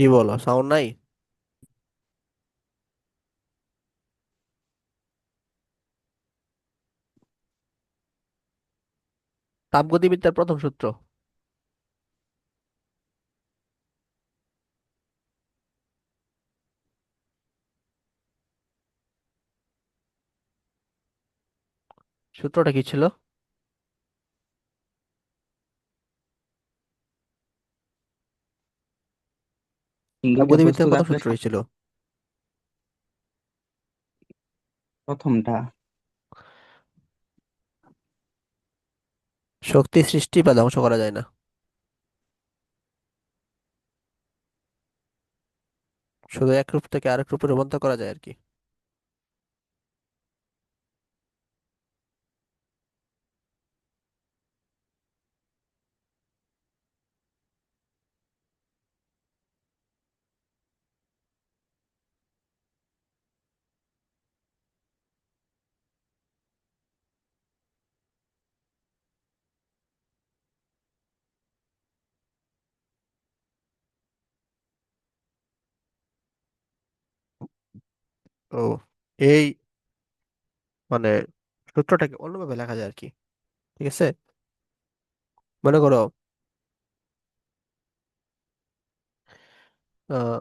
কি বলো, সাউন্ড নাই? তাপগতিবিদ্যার প্রথম সূত্র। সূত্রটা কি ছিল? দুইটা তাপগতিবিদ্যার প্রস্তুত প্রথম আসলে সূত্রই ছিল। প্রথমটা। শক্তি সৃষ্টি বা ধ্বংস করা যায় না, শুধু এক রূপ থেকে আরেক রূপে রূপান্তর করা যায় আর কি। ও, এই মানে সূত্রটাকে অন্যভাবে লেখা যায় আর কি। ঠিক আছে, মনে করো আহ,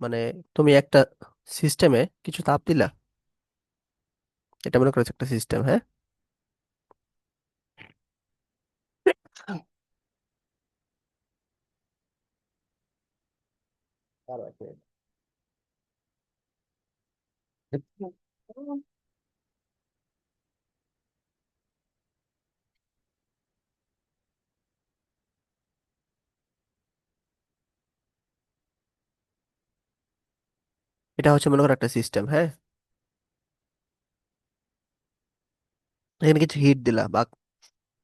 মানে তুমি একটা সিস্টেমে কিছু তাপ দিলা। এটা মনে করো একটা সিস্টেম, হ্যাঁ। দাঁড়াও এক মিনিট। এটা হচ্ছে মনে করো একটা সিস্টেম, হ্যাঁ। এখানে কিছু হিট দিলা বা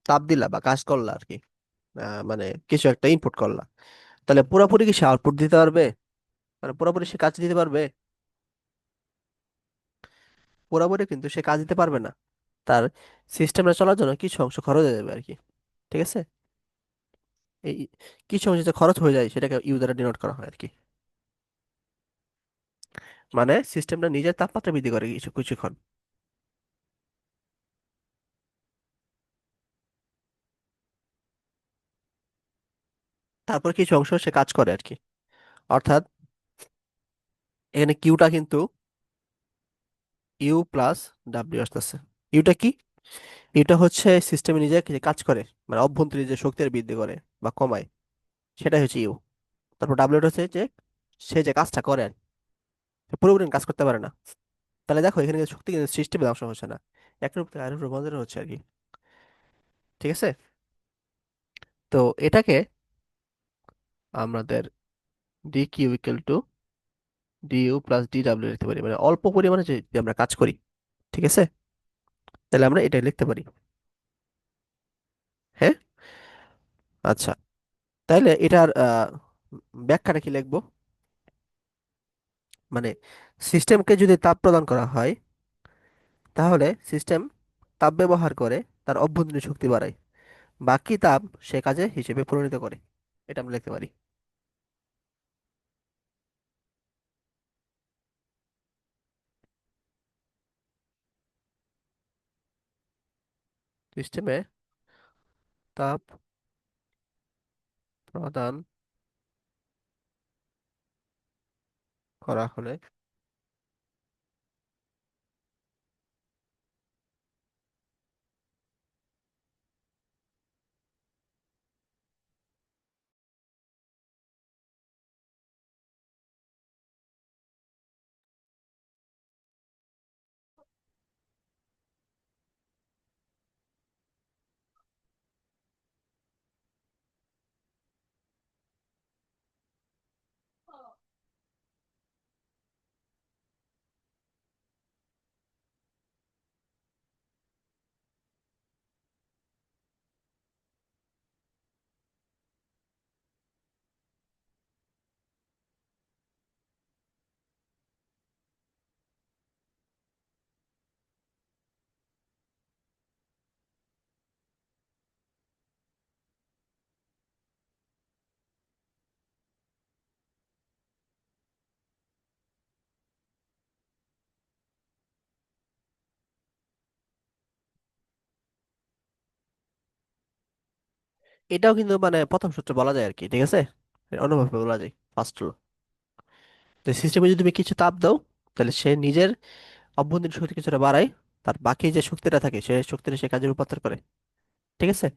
তাপ দিলা বা কাজ করলা আর কি। মানে কিছু একটা ইনপুট করলা, তাহলে পুরোপুরি কি সে আউটপুট দিতে পারবে? মানে পুরোপুরি সে কাজ দিতে পারবে? পুরোপুরি কিন্তু সে কাজ দিতে পারবে না। তার সিস্টেমটা চলার জন্য কিছু অংশ খরচ হয়ে যাবে আর কি। ঠিক আছে, এই কিছু অংশ যে খরচ হয়ে যায় সেটাকে ইউ দ্বারা ডিনোট করা হয় আর কি। মানে সিস্টেমটা নিজের তাপমাত্রা বৃদ্ধি করে কিছু কিছুক্ষণ, তারপর কিছু অংশ সে কাজ করে আর কি। অর্থাৎ এখানে কিউটা কিন্তু ইউ প্লাস ডাব্লিউ আসতেছে। ইউটা কি? ইউটা হচ্ছে সিস্টেমে নিজে যে কাজ করে, মানে অভ্যন্তরীণ যে শক্তির বৃদ্ধি করে বা কমায়, সেটাই হচ্ছে ইউ। তারপর ডাব্লিউটা হচ্ছে যে সে যে কাজটা করে আর কি, সে পুরোপুরি কাজ করতে পারে না। তাহলে দেখো এখানে কিন্তু শক্তি কিন্তু সৃষ্টি বা ধ্বংস হচ্ছে না, একরূপ থেকে আরেক রূপান্তর হচ্ছে আর কি। ঠিক আছে, তো এটাকে আমাদের D Q equal to d you plus D ডাব্লিউ লিখতে পারি, মানে অল্প পরিমাণে যদি আমরা কাজ করি, ঠিক আছে, তাহলে আমরা এটা লিখতে পারি। হ্যাঁ, আচ্ছা, তাহলে এটার ব্যাখ্যাটা কি লিখবো? মানে সিস্টেমকে যদি তাপ প্রদান করা হয়, তাহলে সিস্টেম তাপ ব্যবহার করে তার অভ্যন্তরীণ শক্তি বাড়ায়, বাকি তাপ সে কাজে হিসেবে পরিণত করে। এটা আমরা লিখতে পারি। সিস্টেমে তাপ প্রদান করা হলে এটাও কিন্তু মানে প্রথম সূত্র বলা যায় আর কি, ঠিক আছে? অন্যভাবে বলা যায়। ফার্স্ট হলো যে সিস্টেমে যদি তুমি কিছু তাপ দাও, তাহলে সে নিজের অভ্যন্তরীণ শক্তি কিছুটা বাড়ায়, তার বাকি যে শক্তিটা থাকে সে শক্তিটা সে কাজে রূপান্তর করে। ঠিক আছে?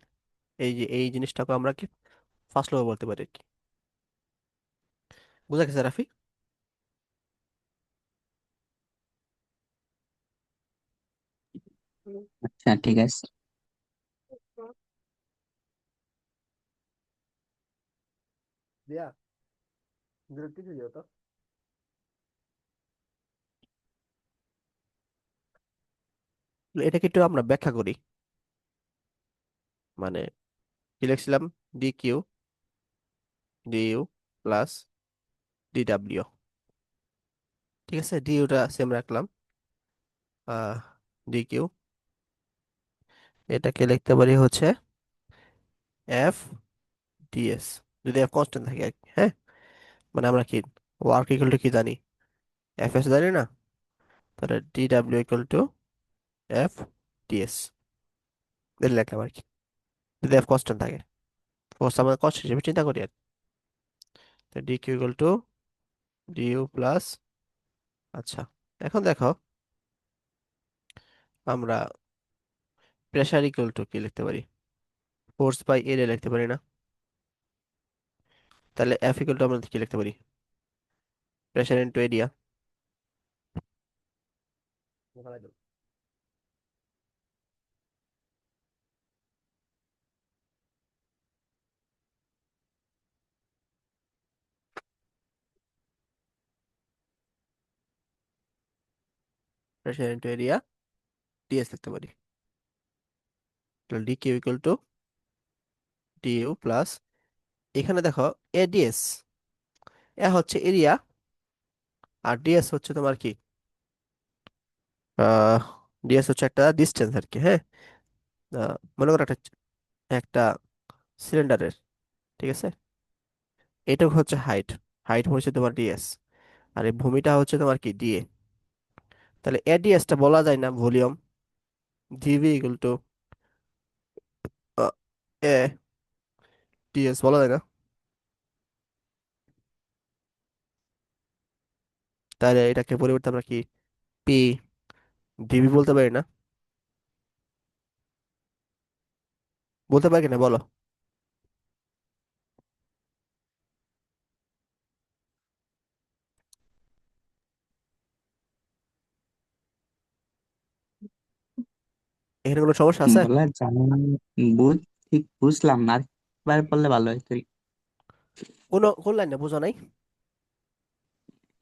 এই যে এই জিনিসটাকে আমরা কি ফার্স্ট ল বলতে পারি আর কি। বুঝা গেছে রাফি? আচ্ছা ঠিক আছে। দিয়া বিরক্তি দিও তো। এটাকে একটু আমরা ব্যাখ্যা করি। মানে কি লিখছিলাম? D Q DU plus DW. ঠিক আছে, ডিইউটা সেম রাখলাম। ডি কিউ, এটাকে লিখতে পারি হচ্ছে এফ ডিএস, যদি এফ কনস্ট্যান্ট থাকে আর কি, হ্যাঁ। মানে আমরা কি ওয়ার্ক ইকুয়াল টু কি জানি? এফ এস জানি না? তাহলে ডিডাব্লিউ ইকুয়াল টু এফ ডিএস এটা লিখলাম আর কি, যদি এফ কনস্ট্যান্ট থাকে। ফোর্স আমরা কনস্ট্যান্ট হিসেবে চিন্তা করি আর কি। D Q equal to d u plus, আচ্ছা এখন দেখো আমরা প্রেসার ইকুয়াল টু কি লিখতে পারি? ফোর্স বাই এরিয়া লিখতে পারি না? তাহলে এফ ইকুয়াল টু আমরা কি লিখতে পারি? Pressure into area. Pressure into area d s লিখতে পারি। তাহলে D Q equal to d u plus, এখানে দেখো এডিএস, এ হচ্ছে এরিয়া আর ডিএস হচ্ছে তোমার কি, আহ ডিএস হচ্ছে একটা ডিস্টেন্স আর কি, হ্যাঁ। মনে করো একটা একটা সিলিন্ডারের, ঠিক আছে, এটা হচ্ছে হাইট, হাইট হচ্ছে তোমার ডিএস, আর এই ভূমিটা হচ্ছে তোমার কি ডিএ। তাহলে এডিএসটা বলা যায় না volume, GV equal to A DS বলা যায় না? তাহলে এটাকে পরিবর্তে আমরা কি পি ডিভি বলতে পারি না? বলতে পারি কিনা বলো? এখানে কোনো সমস্যা আছে? বলা যায় না। বুঝ ঠিক বুঝলাম না, আরেকবার বললে ভালো হয় তুই। কোন লাইনে বুঝো নাই?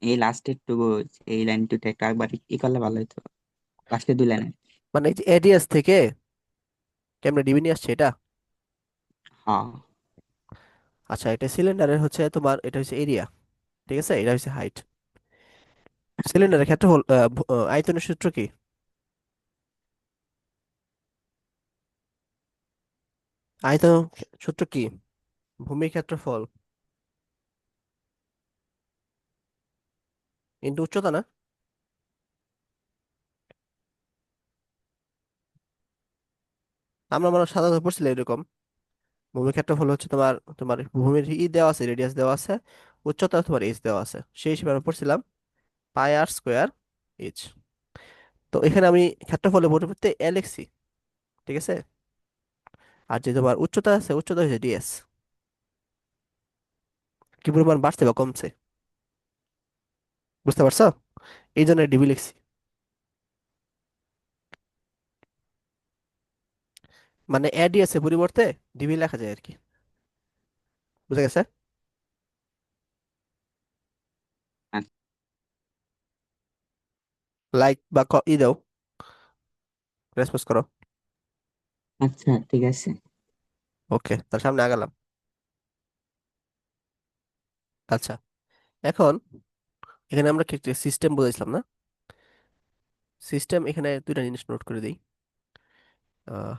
এই লাস্টের টুকু, এই লাইন টুকু একটু একবার ই করলে ভালো হতো, লাস্টে 2 লাইনে। মানে এই যে এডিএস থেকে কেমনে ডিবি নিয়ে আসছে এটা? হ্যাঁ। আচ্ছা, এটা সিলিন্ডারের হচ্ছে তোমার, এটা হচ্ছে এরিয়া, ঠিক আছে, এটা হচ্ছে হাইট। সিলিন্ডারের ক্ষেত্রে আয়তনের সূত্র কি? আয়তন সূত্র কি? ভূমি ক্ষেত্রফল ইন্টু উচ্চতা না? আমরা মানে সাধারণত পড়ছিলাম এরকম। ভূমি ক্ষেত্রফল হচ্ছে তোমার তোমার ভূমির ই দেওয়া আছে, রেডিয়াস দেওয়া আছে, উচ্চতা তোমার এইচ দেওয়া আছে, সেই হিসেবে আমরা পড়ছিলাম পাই আর স্কোয়ার এইচ। তো এখানে আমি ক্ষেত্রফলের পরিবর্তে এ লিখছি, ঠিক আছে। আর যে তোমার উচ্চতা আছে, উচ্চতা হচ্ছে ডিএস, কি পরিমাণ বাড়ছে বা কমছে, বুঝতে পারছো? এই জন্য ডিবি লিখছি। মানে এডিএস এর পরিবর্তে ডিবি লেখা যায় আর কি। বুঝা গেছে? লাইক বা ই দাও, রেসপন্স করো। আচ্ছা ঠিক আছে। ওকে, তার সামনে আগালাম। আচ্ছা, এখন এখানে আমরা কি সিস্টেম বুঝাইছিলাম না? সিস্টেম, এখানে দুইটা জিনিস নোট করে দিই। আহ,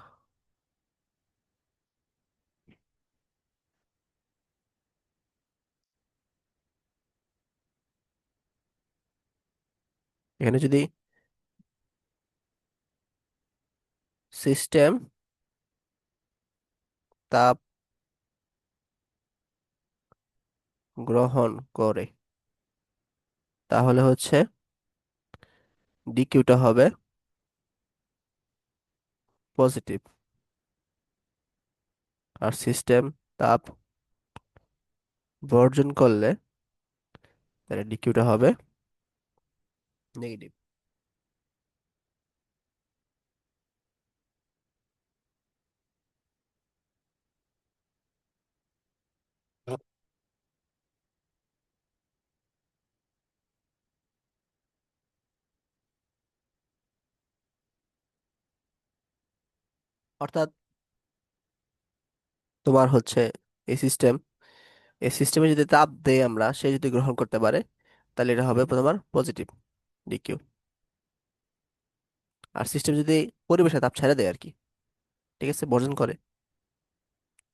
এখানে যদি সিস্টেম তাপ গ্রহণ করে, তাহলে হচ্ছে ডিকিউটা হবে পজিটিভ। আর সিস্টেম তাপ বর্জন করলে তাহলে ডিকিউটা হবে নেগেটিভ। অর্থাৎ তোমার হচ্ছে এই সিস্টেম, এই সিস্টেমে যদি তাপ দেই আমরা, সে যদি গ্রহণ করতে পারে, তাহলে এটা হবে তোমার পজিটিভ ডিকিউ। আর সিস্টেম যদি পরিবেশে তাপ ছেড়ে দেয় আর কি, ঠিক আছে, বর্জন করে,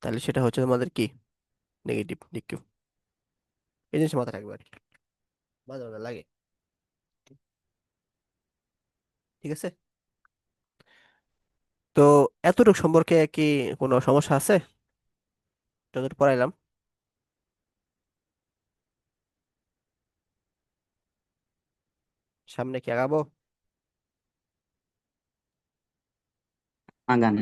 তাহলে সেটা হচ্ছে তোমাদের কি, নেগেটিভ ডিকিউ। এই জিনিস মাথায় রাখবে আর কি, মাঝে মাঝে লাগে। ঠিক আছে। তো এতটুকু সম্পর্কে কি কোনো সমস্যা আছে যতটুকু পড়াইলাম? সামনে কি আগাবো? আগান।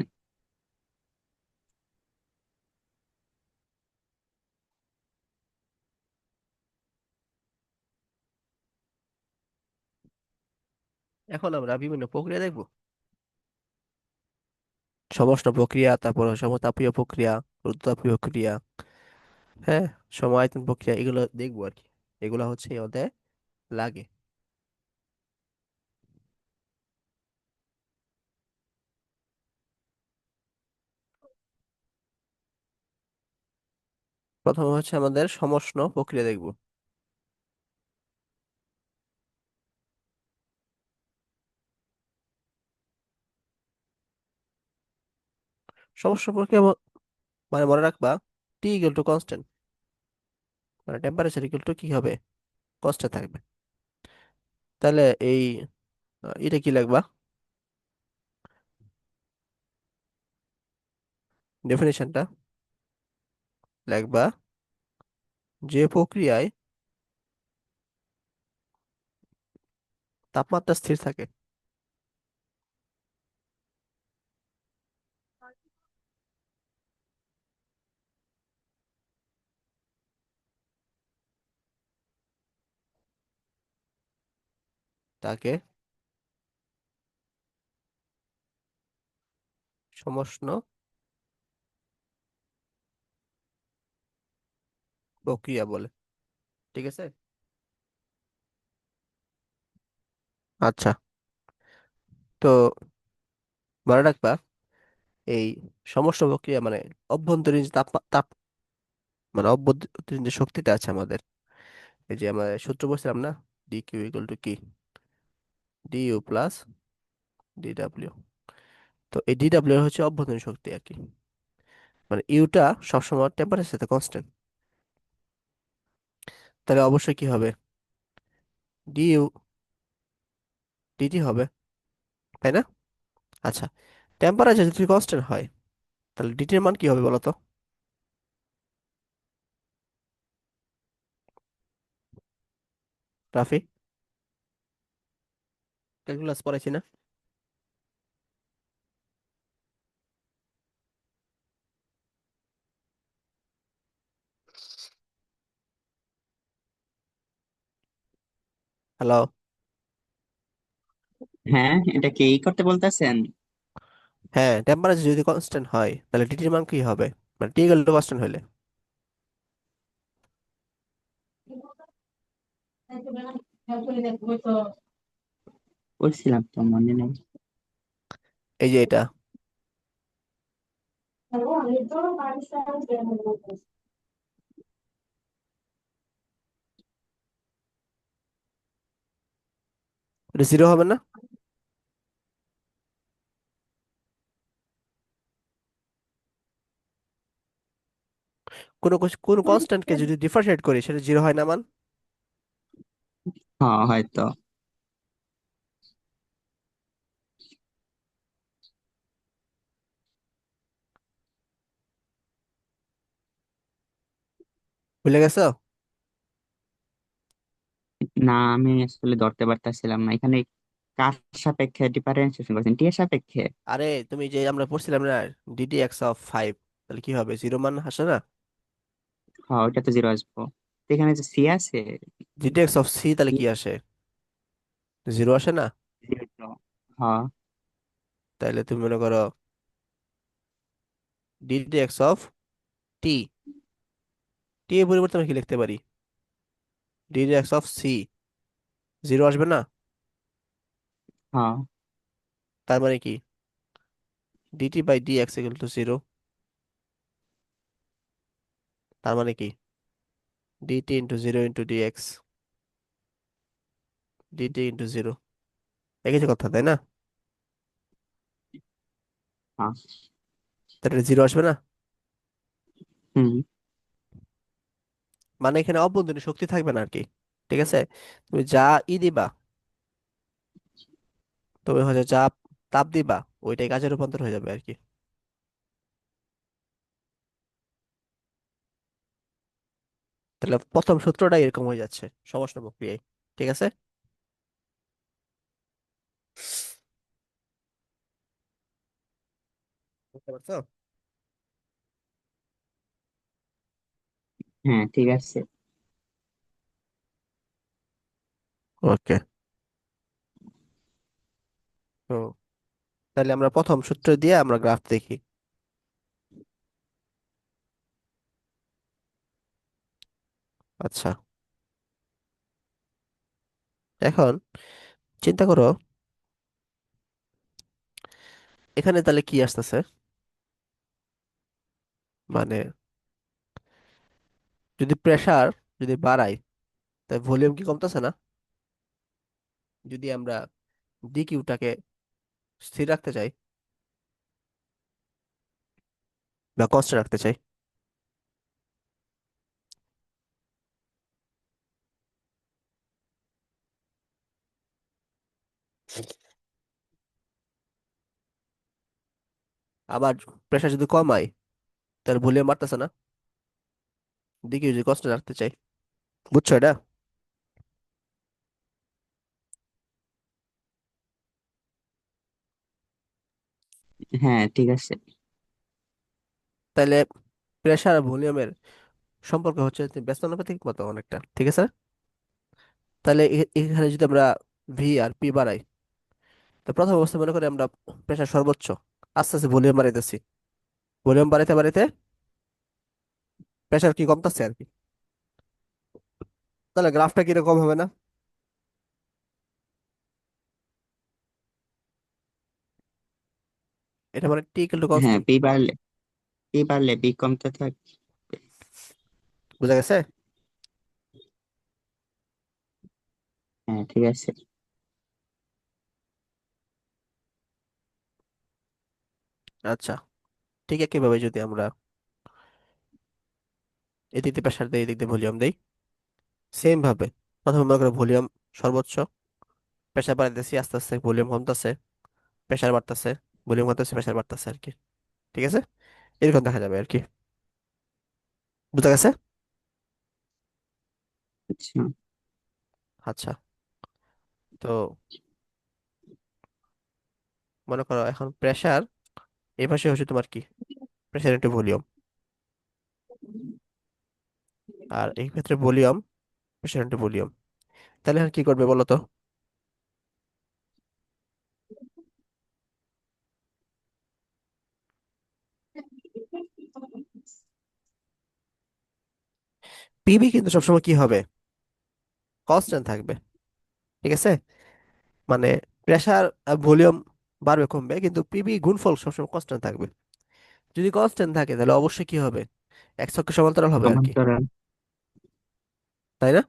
এখন আমরা বিভিন্ন প্রক্রিয়া দেখব। সমষ্ণ প্রক্রিয়া, তারপর সমতাপীয় প্রক্রিয়া, রুদ্রতাপীয় প্রক্রিয়া, হ্যাঁ, সমায়তন প্রক্রিয়া, এগুলো দেখবো আর কি। এগুলো হচ্ছে এই অধ্যায়ে লাগে। প্রথমে হচ্ছে আমাদের সমষ্ণ প্রক্রিয়া দেখব। সমষ্ণ প্রক্রিয়া মানে মনে রাখবা, টি ইকুয়াল টু কনস্ট্যান্ট, মানে টেম্পারেচার ইকুয়াল টু কি হবে, কনস্ট্যান্ট থাকবে। তাহলে এই এটা কি লিখবা, ডেফিনেশনটা লিখবা, যে প্রক্রিয়ায় তাপমাত্রা স্থির থাকে তাকে সমষ্ণ প্রক্রিয়া বলে। ঠিক আছে। আচ্ছা, তো মনে রাখবা, এই সমষ্ণ প্রক্রিয়া মানে অভ্যন্তরীণ যে তাপ মানে অভ্যন্তরীণ যে শক্তিটা আছে আমাদের, এই যে আমরা সূত্র বলছিলাম না, ডি কিউ ইকুয়াল টু কি, ডি ইউ প্লাস ডি ডাব্লিউ। তো এই ডি ডাব্লিউ হচ্ছে অভ্যন্তরীণ শক্তি আর কি, মানে ইউটা সবসময় টেম্পারেচার সাথে কনস্ট্যান্ট। তাহলে অবশ্যই কি হবে, ডি ইউ ডিটি হবে, তাই না? আচ্ছা, টেম্পারেচার যদি কনস্ট্যান্ট হয়, তাহলে ডিটির মান কি হবে বলো তো? রাফি, ক্যালকুলাস পড়াইছি না? হ্যালো। হ্যাঁ, এটা কি এই করতে বলতেছেন? হ্যাঁ, টেম্পারেচার যদি কনস্ট্যান্ট হয়, তাহলে ডিটির মান কি হবে, মানে টি ইকুয়াল টু কনস্ট্যান্ট হলে? বলছিলাম তো, মনে নেই। এই যে এটা, এটা জিরো হবে না? কোন কনস্ট্যান্টকে যদি ডিফারেন্সিয়েট করি, সেটা জিরো হয় না মান? হ্যাঁ, হয়তো। ভুলে গেছো? না, আমি আসলে ধরতে পারতেছিলাম না এখানে কার সাপেক্ষে ডিফারেন্সিয়েশন করছেন, টি এর সাপেক্ষে। আরে তুমি যে আমরা পড়ছিলাম না, ডিডি এক্স অফ 5, তাহলে কি হবে, জিরো মান আসে না? হ্যাঁ, ওইটা তো জিরো আসবো। তো এখানে যে সি আছে, ডিডি এক্স অফ সি তাহলে কি আসে? জিরো আসে না? zero। হ্যাঁ। তাহলে তুমি মনে করো d d x of t, t এর পরিবর্তে আমি কি লিখতে পারি? D d x of c, zero আসবে না? হ্যাঁ। তার মানে কি, d t by d x equal to zero. তার মানে কি, d t into zero into d x, d t into zero, একই যে কথা, তাই না? হ্যাঁ। তাহলে জিরো আসবে না? হুম। মানে এখানে অভ্যন্তরীণ শক্তি থাকবে না আর কি। ঠিক আছে, তুমি যা ই দিবা, তুমি হচ্ছে যা তাপ দিবা, ওইটাই কাজে রূপান্তর হয়ে যাবে আর কি। তাহলে প্রথম সূত্রটা এরকম হয়ে যাচ্ছে সমষ্ণ প্রক্রিয়ায়। ঠিক আছে, বুঝতে পারছো? হ্যাঁ, ঠিক আছে। ওকে। তো তাহলে আমরা প্রথম সূত্র দিয়ে আমরা গ্রাফ দেখি। আচ্ছা, এখন চিন্তা করো, এখানে তাহলে কি আসতেছে, মানে যদি প্রেসার যদি বাড়াই, তাই ভলিউম কি কমতেছে না? যদি আমরা ডি কিউটাকে স্থির রাখতে চাই বা কনস্ট্যান্ট রাখতে চাই, আবার প্রেসার যদি কমাই, তাহলে ভলিউম বাড়তেছে না? ডি কিউ যদি কনস্ট্যান্ট রাখতে চাই, বুঝছো এটা? হ্যাঁ, ঠিক আছে। তাহলে প্রেসার আর ভলিউমের সম্পর্ক হচ্ছে যে ব্যস্তানুপাতিক মতো অনেকটা, ঠিক আছে? তাহলে এখানে যদি আমরা ভি আর পি বাড়াই, তো প্রথম অবস্থায় মনে করি আমরা প্রেসার সর্বোচ্চ, আস্তে আস্তে ভলিউম বাড়াইতেছি, ভলিউম বাড়াইতে বাড়াইতে প্রেসার কি কমতেছে আর কি। তাহলে গ্রাফটা কিরকম হবে না? এটা মানে টি ইকুয়াল টু হ্যাঁ, কনস্ট্যান্ট। পি বাড়লে বি কমতে থাকবে। বুঝা গেছে? হ্যাঁ, ঠিক আছে। আচ্ছা, ঠিক একইভাবে যদি আমরা এদিক দিয়ে প্রেসার দিই, এদিক দিয়ে ভলিউম দিই, সেম ভাবে প্রথমে মনে করো ভলিউম সর্বোচ্চ, প্রেসার বাড়াইতেছি, আস্তে আস্তে ভলিউম কমতেছে, প্রেসার বাড়তেছে, ভলিউম কমতেছে, প্রেসার বাড়তেছে আর কি। ঠিক আছে, এরকম দেখা যাবে আর কি। বুঝা গেছে? আচ্ছা। আচ্ছা, তো মনে করো এখন প্রেসার এই পাশে হচ্ছে তোমার কি, প্রেসার ইন্টু ভলিউম, আর এই ক্ষেত্রে ভলিউম, প্রেসার ইন্টু ভলিউম। তাহলে এখন কি করবে বলো তো? পিবি কিন্তু সবসময় কি হবে, কনস্ট্যান্ট থাকবে। ঠিক আছে, মানে প্রেসার ভলিউম বাড়বে কমবে, কিন্তু পিবি গুণফল সবসময় কনস্ট্যান্ট থাকবে। যদি কনস্ট্যান্ট থাকে তাহলে অবশ্যই কি হবে, এক অক্ষের সমান্তরাল হবে আর কি, সমান্তরাল। তাই না?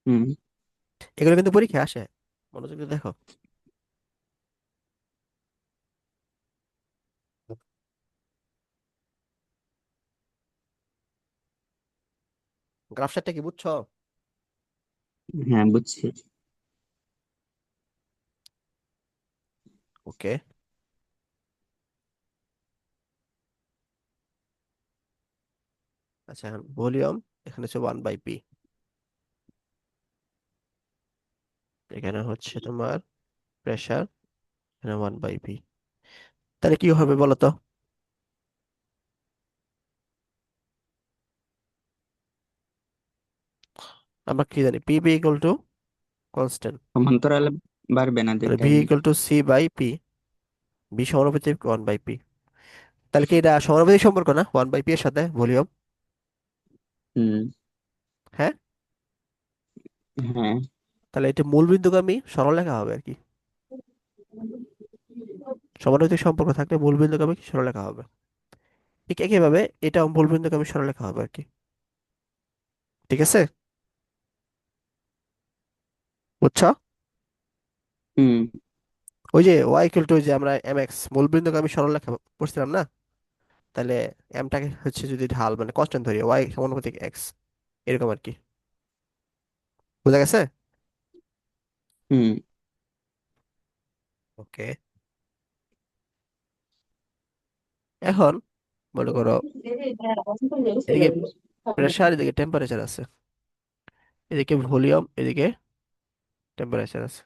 হুম। এগুলো কিন্তু পরীক্ষায় আসে, মনোযোগ দিয়ে দেখো। গ্রাফ সেটটা কি বুঝছো? হ্যাঁ, বুঝছি। ওকে। আচ্ছা, এখন ভলিউম এখানে হচ্ছে 1/p, এখানে হচ্ছে তোমার প্রেসার, এখানে 1/p। তাহলে কি হবে বলো তো? আমরা কি জানি, পিবি ইকুয়াল টু কনস্ট্যান্ট, সমান্তরালে বাড়বে না তাহলে ভি দুইটাই? Equal to c by p, v সমানুপাতিক 1/p। তাহলে কি এটা সমানুপাতিক সম্পর্ক না 1/p এর সাথে ভলিউম? হুম। হ্যাঁ। হ্যাঁ। তাহলে এটা মূল বিন্দুগামী সরলরেখা হবে আর কি। সমানুপাতিক সম্পর্ক থাকলে মূল বিন্দুগামী সরলরেখা হবে। ঠিক একইভাবে এটাও মূল বিন্দুগামী সরলরেখা হবে আর কি। ঠিক আছে, বুঝছো? হুম। ওই যে ওয়াই ইকুয়াল টু, যে আমরা এম এক্স মূল বিন্দুগামী সরলরেখা পড়ছিলাম না? তাহলে এমটাকে হচ্ছে যদি ঢাল মানে কনস্ট্যান্ট ধরি, ওয়াই সমানুপাতিক এক্স, এরকম আর কি। বুঝা গেছে? হুম। ওকে। এখন মনে করো এদিকে প্রেসার, এদিকে টেম্পারেচার আছে, এদিকে ভলিউম, এদিকে টেম্পারেচার আছে।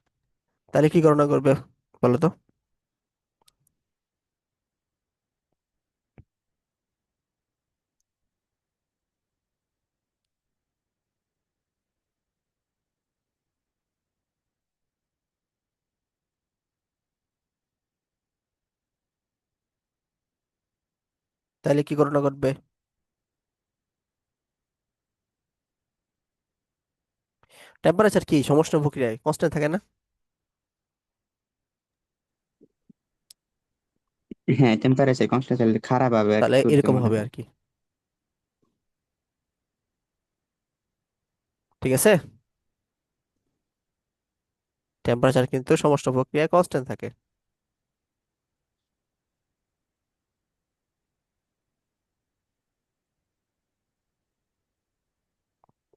তাহলে কি গণনা করবে বলো তো? তাহলে কি গণনা করবে? টেম্পারেচার কি সমষ্ণ প্রক্রিয়ায় কনস্ট্যান্ট থাকে না? হ্যাঁ, টেম্পারেচার কনস্ট্যান্ট থাকলে খারাপ হবে আর কি, তাহলে সূর্যের এরকম মনে হবে হয়। আর কি। ঠিক আছে, টেম্পারেচার কিন্তু সমষ্ণ প্রক্রিয়ায় কনস্ট্যান্ট থাকে।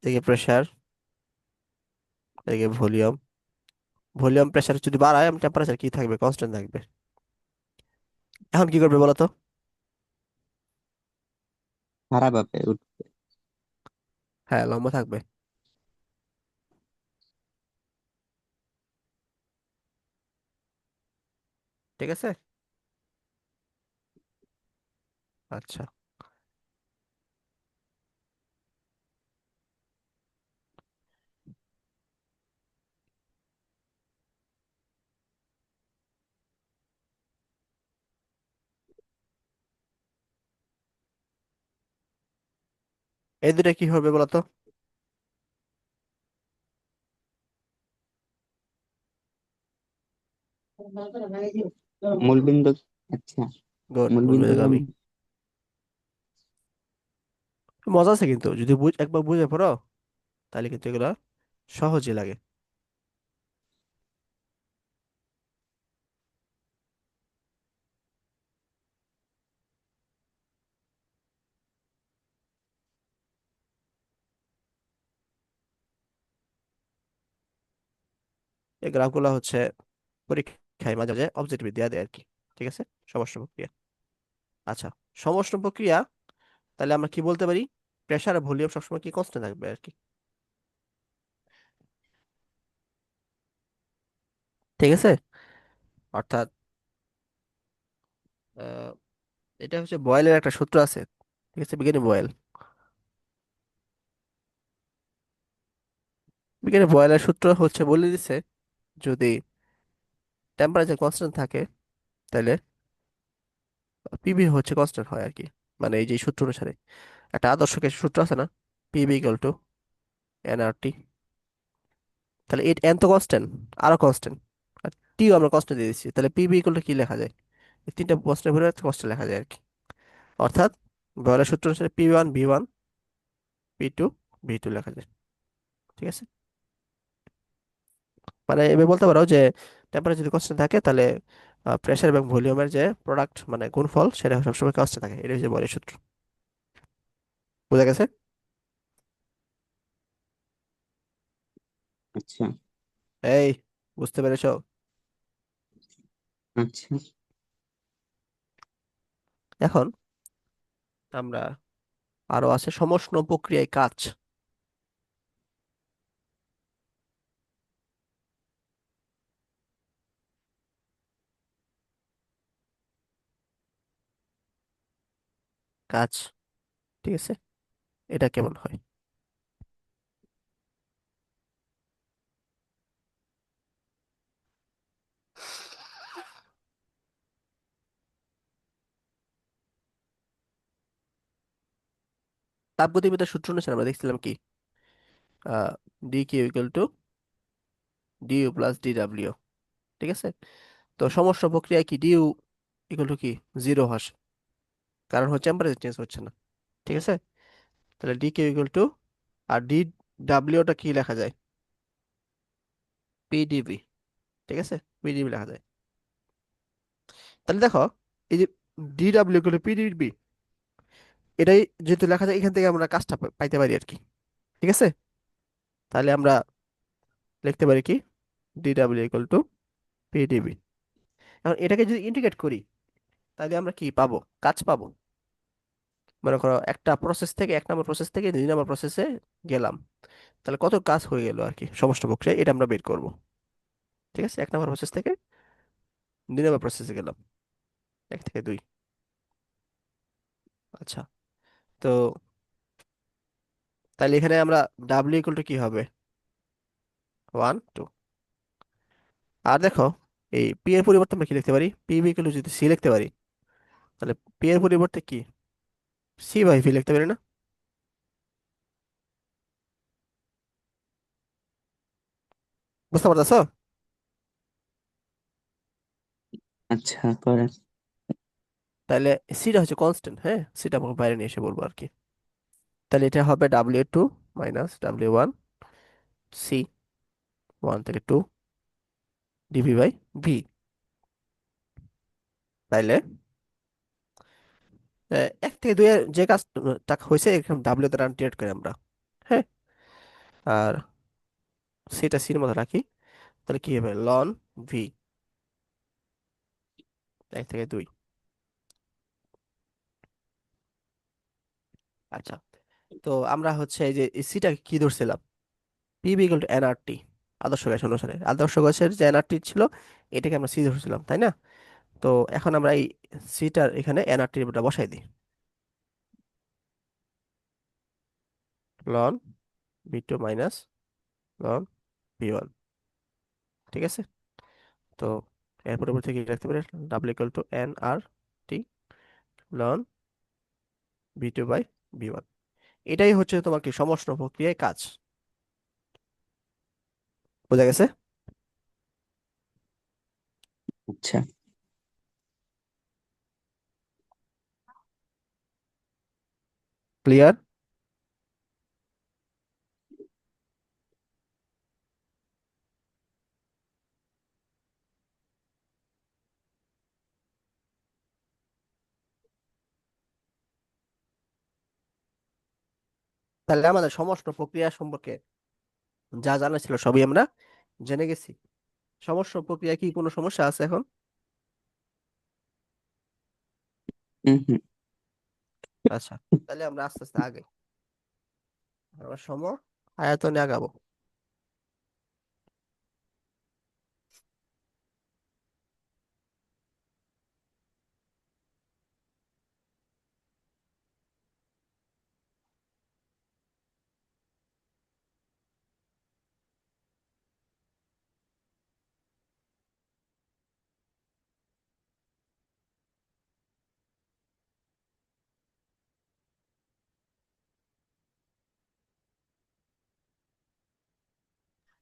এদিকে প্রেসার, এদিকে ভলিউম। ভলিউম প্রেসার যদি বাড়ায়, টেম্পারেচার কি থাকবে? কনস্ট্যান্ট থাকবে। এখন কি করবে বলো তো? খারাপ হবে হ্যাঁ, লম্বা থাকবে। ঠিক আছে। আচ্ছা, এই দুটা কি হবে বলো তো? মূলবিন্দু। আচ্ছা। গুড, মূলবিন্দু মূলবিন্দুগামী। মজা আছে কিন্তু, যদি একবার বুঝে পড়ো তাহলে কিন্তু এগুলা সহজে লাগে। এই গ্রাফগুলো হচ্ছে পরীক্ষায় মাঝে মাঝে অবজেক্টিভ দেয়া দেয় আর কি। ঠিক আছে, সমষ্ণ প্রক্রিয়া। আচ্ছা, সমষ্ণ প্রক্রিয়া, তাহলে আমরা কি বলতে পারি? প্রেসার আর ভলিউম সবসময় কি কনস্ট্যান্ট থাকবে আর কি। ঠিক আছে, অর্থাৎ আহ, এটা হচ্ছে বয়েলের একটা সূত্র আছে। ঠিক আছে, বিজ্ঞানী বয়েল। বিজ্ঞানী বয়েলের সূত্র হচ্ছে বলে দিচ্ছে, যদি টেম্পারেচার কনস্ট্যান্ট থাকে তাহলে পিবি হচ্ছে কনস্ট্যান্ট হয় আর কি। মানে এই যে সূত্র অনুসারে একটা আদর্শ গ্যাসের সূত্র আছে না, পিবি ইকুয়াল টু এনআরটি। তাহলে এন তো কনস্ট্যান্ট, আরো কনস্ট্যান্ট, আর টিও আমরা কনস্ট্যান্ট দিয়ে দিচ্ছি, তাহলে পিবি ইকুয়াল টু কি লেখা যায়? এই তিনটা প্রশ্নের ভিতরে একটা কনস্ট্যান্ট লেখা যায় আর কি। অর্থাৎ বয়লের সূত্র অনুসারে P1 V1 P2 V2 লেখা যায়। ঠিক আছে, মানে এভাবে বলতে পারো যে টেম্পারেচার যদি কনস্ট্যান্ট থাকে তাহলে প্রেসার এবং ভলিউমের যে প্রোডাক্ট মানে গুণফল সেটা সবসময় কনস্ট্যান্ট থাকে। এটা হচ্ছে বয়লের সূত্র। বুঝা গেছে? আচ্ছা। এই, বুঝতে পেরেছো? আচ্ছা। এখন আমরা আরো আছে সমষ্ণ প্রক্রিয়ায় কাজ। কাজ। ঠিক আছে, এটা কেমন হয়? তাপগতিবিদ্যার সূত্র অনুসারে আমরা দেখছিলাম কি, d Q equal to d u plus DW. ঠিক আছে, তো সমস্ত প্রক্রিয়ায় কি ডিইউ ইকুয়াল টু কি জিরো আসে, কারণ হচ্ছে টেম্পারেচার চেঞ্জ হচ্ছে না। ঠিক আছে, তাহলে ডি কিউ ইকুয়াল টু, আর ডি ডাব্লিউটা কি লেখা যায়, পিডিবি। ঠিক আছে, পিডিবি লেখা যায়। তাহলে দেখো, এই যে D W equal two PDB, এটাই যেহেতু লেখা যায়, এখান থেকে আমরা কাজটা পাইতে পারি আর কি। ঠিক আছে, তাহলে আমরা লিখতে পারি কি, D W equal two PDB. এখন এটাকে যদি ইন্টিগ্রেট করি, তাহলে আমরা কি পাবো, কাজ পাবো। মনে করো একটা প্রসেস থেকে, 1 নম্বর প্রসেস থেকে 2 নম্বর প্রসেসে গেলাম, তাহলে কত কাজ হয়ে গেল আর কি সমস্ত প্রক্রিয়া, এটা আমরা বের করব। ঠিক আছে, 1 নম্বর প্রসেস থেকে 2 নম্বর প্রসেসে গেলাম, 1 থেকে 2। আচ্ছা, তো তাহলে এখানে আমরা ডাব্লিউ ইকুয়াল টু কি হবে, 1 2। আর দেখো, এই পি এর পরিবর্তে আমরা কি লিখতে পারি, পি ইকুয়াল টু যদি সি লিখতে পারি, তাহলে পি এর পরিবর্তে কি সি বাই ভি লিখতে পারি না? বুঝতে পারতেছো? আচ্ছা, করেন। তাহলে সিটা হচ্ছে কনস্ট্যান্ট, হ্যাঁ, সিটা আমাকে বাইরে নিয়ে এসে বলবো আর কি। তাহলে এটা হবে ডাব্লিউ 2 মাইনাস ডাব্লিউ 1, সি 1 থেকে 2 ডিভি বাই ভি। তাইলে 1 থেকে 2 এর যে কাজটা হয়েছে, এখানে ডাব্লিউ দ্বারা ডিভাইড করি আমরা। হ্যাঁ, আর সিটা সির মধ্যে রাখি, তাহলে কি হবে লন ভি 1 থেকে 2। আচ্ছা, তো আমরা হচ্ছে এই যে সিটা কি ধরছিলাম, পিবি ইকুয়াল টু এনআরটি, আদর্শ গ্যাস অনুসারে আদর্শ গ্যাসের যে এনআরটি ছিল, এটাকে আমরা সি ধরছিলাম, তাই না? তো এখন আমরা এই সিটার এখানে এনআরটিটা বসাই দিই, ln v 2 minus ln v 1। ঠিক আছে, তো এর পরিবর্তে কি রাখতে পারি, ডাব্লিউ equal to n r t ln v 2 by v 1। এটাই হচ্ছে তোমার কি সমষ্ণ প্রক্রিয়ায় কাজ। বোঝা গেছে? আচ্ছা। ক্লিয়ার? তাহলে আমাদের সমষ্ণ প্রক্রিয়া সম্পর্কে যা জানা ছিল সবই আমরা জেনে গেছি। সমষ্ণ প্রক্রিয়া কি কোনো সমস্যা আছে এখন? হুম, হুম। আচ্ছা, তাহলে আমরা আস্তে আস্তে আগাই, আমরা আয়তনে আগাবো।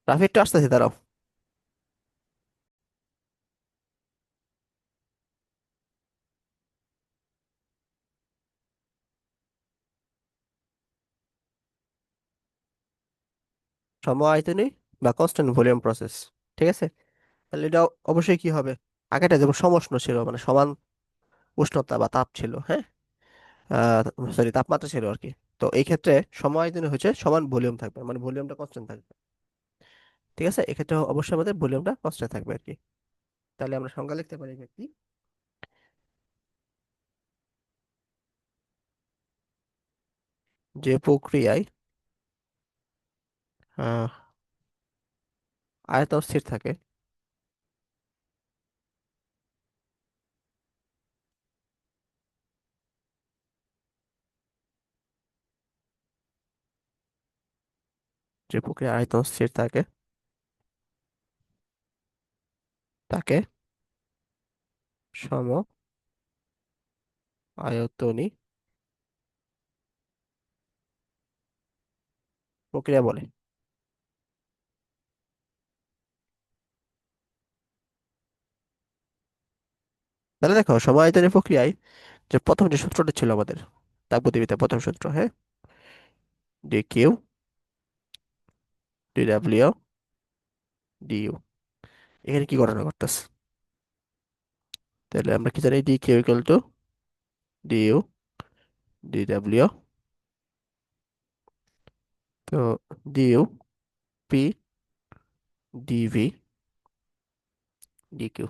রাফি একটু আসতেছি, দাঁড়াও। সম আয়তনে বা কনস্ট্যান্ট ভলিউম প্রসেস। ঠিক আছে, তাহলে এটা অবশ্যই কি হবে, আগেটা যেমন সমষ্ণ ছিল, মানে সমান উষ্ণতা বা তাপ ছিল, হ্যাঁ, সরি তাপমাত্রা ছিল আর কি। তো এই ক্ষেত্রে সম আয়তনে হচ্ছে সমান ভলিউম থাকবে, মানে ভলিউমটা কনস্ট্যান্ট থাকবে। ঠিক আছে, এক্ষেত্রে অবশ্যই আমাদের ভলিউমটা কনস্ট্যান্ট থাকবে আর কি। তাহলে আমরা সংজ্ঞা লিখতে পারি যে কি, যে প্রক্রিয়ায় আহ, আয়তন স্থির থাকে, যে প্রক্রিয়ার আয়তন স্থির থাকে তাকে সম আয়তনী প্রক্রিয়া বলে। তাহলে দেখো সম আয়তনী প্রক্রিয়ায় যে প্রথম যে সূত্রটা ছিল আমাদের তাপগতিবিদ্যার প্রথম সূত্র, হ্যাঁ, ডি কিউ ডি ডাব্লিউ ডিইউ, এখানে কি গণনা করতেছে? তাহলে আমরা কি জানি, d Q equal to d u d ডাব্লিউ, তো ডিইউ পি ডিভি ডিকিউ।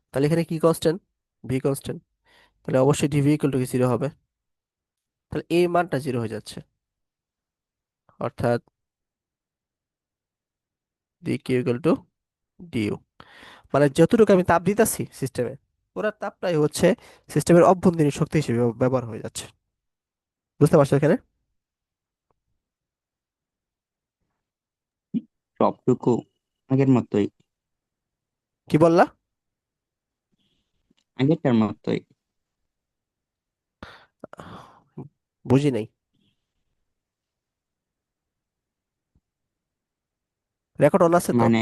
তাহলে এখানে কি কনস্ট্যান্ট? V constant. তাহলে অবশ্যই ডিভি ইকুয়াল টু কি জিরো হবে। তাহলে এই মানটা জিরো হয়ে যাচ্ছে, অর্থাৎ d Q equal to d u, মানে যতটুকু আমি তাপ দিতেছি সিস্টেমে, পুরো তাপটাই হচ্ছে সিস্টেমের অভ্যন্তরীণ শক্তি হিসেবে ব্যবহার হয়ে যাচ্ছে। বুঝতে পারছো এখানে? সবটুকু আগের মতোই, কি বললা? আগেরটার মতোই। বুঝি নাই। রেকর্ড অন আছে তো? মানে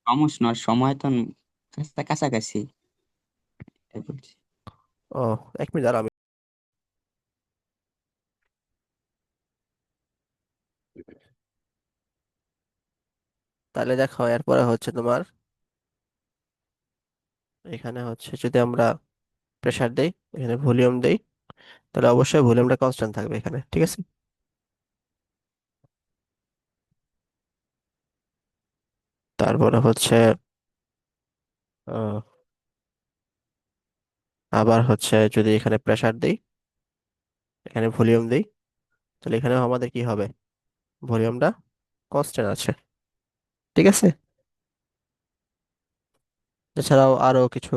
সমস্যা নয়, সময় তো কাছাকাছি, তাই বলছি। ও, এক মিনিট দাঁড়াও, আমি তাহলে দেখো এরপরে হচ্ছে তোমার এখানে হচ্ছে যদি আমরা প্রেসার দেই, এখানে ভলিউম দেই, তাহলে অবশ্যই ভলিউমটা কনস্ট্যান্ট থাকবে এখানে, ঠিক আছে। তারপরে হচ্ছে আহ, আবার হচ্ছে যদি এখানে প্রেসার দেই, এখানে ভলিউম দেই, তাহলে এখানেও আমাদের কি হবে? ভলিউমটা কনস্ট্যান্ট আছে, ঠিক আছে। এছাড়াও আরো কিছু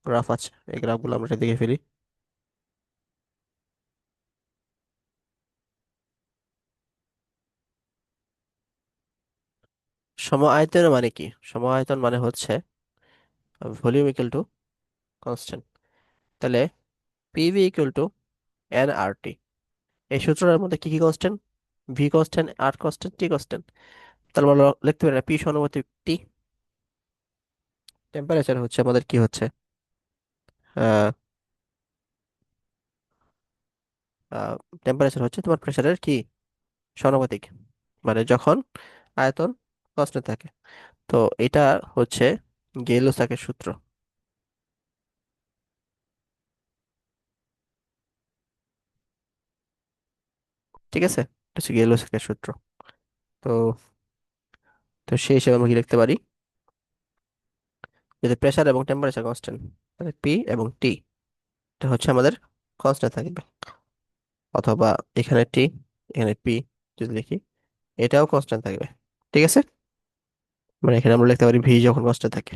গ্রাফ আছে, এই গ্রাফগুলো আমরা দেখে ফেলি। সম আয়তন মানে কি? সম আয়তন মানে হচ্ছে ভলিউম ইকুয়াল টু কনস্ট্যান্ট। তাহলে PV equal to n r টি। এই সূত্রটার মধ্যে কি কি কনস্ট্যান্ট? ভি কনস্ট্যান্ট, আর কনস্ট্যান্ট, টি কনস্ট্যান্ট। তাহলে আমরা লিখতে পারি পি সমানুপাতিক টি। টেম্পারেচার হচ্ছে আমাদের কি হচ্ছে, আহ টেম্পারেচার হচ্ছে তোমার প্রেসারের কি সমানুপাতিক, মানে যখন আয়তন কনস্ট্যান্ট থাকে। তো এটা হচ্ছে গেলোসাকের সূত্র, ঠিক আছে। এটা হচ্ছে গেলোসাকের সূত্র। তো তো সেই হিসেবে আমরা কি লিখতে পারি, যদি প্রেসার এবং টেম্পারেচার কনস্ট্যান্ট, তাহলে পি এবং টি এটা হচ্ছে আমাদের কনস্ট্যান্ট থাকবে। অথবা এখানে টি, এখানে পি যদি লিখি, এটাও কনস্ট্যান্ট থাকবে, ঠিক আছে। মানে এখানে আমরা লিখতে পারি ভি যখন কনস্ট্যান্ট থাকে,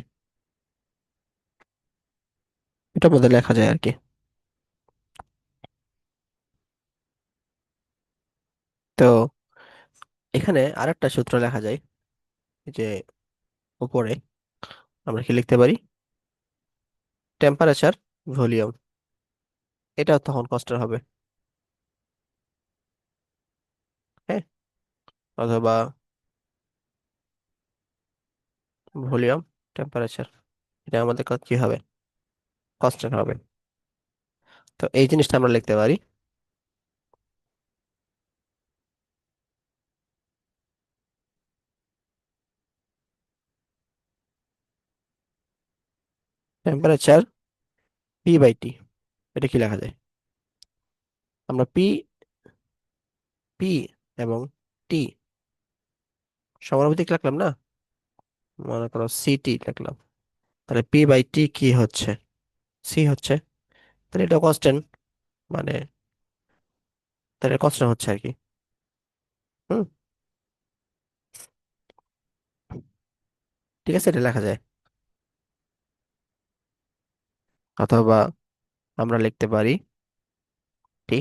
এটা মধ্যে লেখা যায় আর কি। তো এখানে আরেকটা সূত্র লেখা যায়, যে উপরে আমরা কি লিখতে পারি, টেম্পারেচার ভলিউম, এটাও তখন কনস্ট্যান্ট হবে, হ্যাঁ। অথবা ভলিউম টেম্পারেচার, এটা আমাদের কি হবে, কনস্ট্যান্ট হবে। তো এই জিনিসটা আমরা লিখতে পারি, টেম্পারেচার পি বাই টি। এটা কি লেখা যায়? আমরা পি পি এবং টি সমানুপাতিক রাখলাম না, মনে করো সিটি লিখলাম, তাহলে পি বাই টি কি হচ্ছে, সি হচ্ছে। তাহলে এটা কনস্ট্যান্ট, মানে তাহলে কনস্ট্যান্ট হচ্ছে আর কি। হুম, ঠিক আছে, এটা লেখা যায়। অথবা আমরা লিখতে পারি টি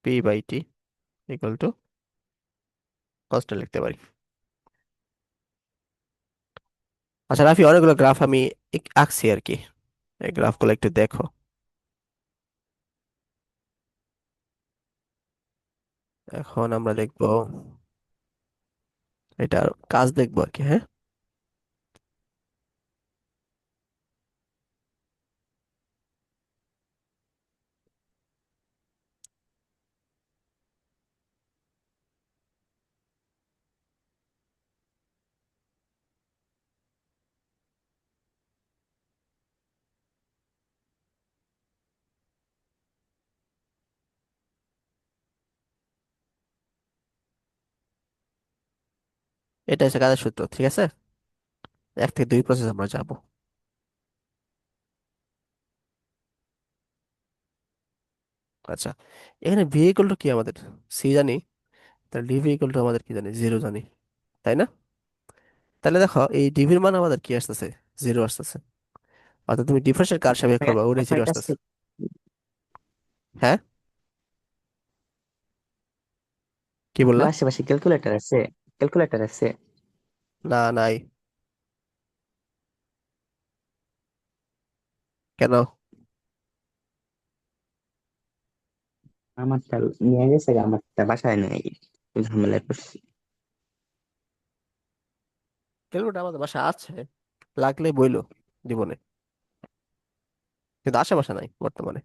P/T ইকুয়াল টু কনস্ট্যান্ট লিখতে পারি। আচ্ছা রাফি, অনেকগুলো গ্রাফ আমি আঁকছি আর কি, এই গ্রাফগুলো একটু দেখো। এখন আমরা দেখবো এটার কাজ দেখবো আর কি, হ্যাঁ। এটা হচ্ছে কাজের সূত্র, ঠিক আছে। 1 থেকে 2 প্রসেস আমরা যাব। আচ্ছা, এখানে ভি ইকুয়াল টু কি আমাদের সি জানি, তাহলে ডিভি ইকুয়াল টু আমাদের কি জানি, 0 জানি, তাই না? তাহলে দেখো এই ডিভির মান আমাদের কি আসতেছে, 0 আসতেছে। অর্থাৎ তুমি ডিফারেন্সিয়াল কার সাপেক্ষে করবা, ওটাই আপনার 0 কাছে আসতেছে। হ্যাঁ, কি বললা? আপনার আশেপাশে ক্যালকুলেটর আছে? ক্যালকুলেটর আছে? না, নাই। কেন? আমারটা নিয়ে গেছে, আমারটা বাসায় নেই, একটু ঝামেলায় পড়ছি। ক্যালকুলেটর আমাদের বাসায় আছে, লাগলে বইলো জীবনে, কিন্তু আশেপাশে নাই বর্তমানে।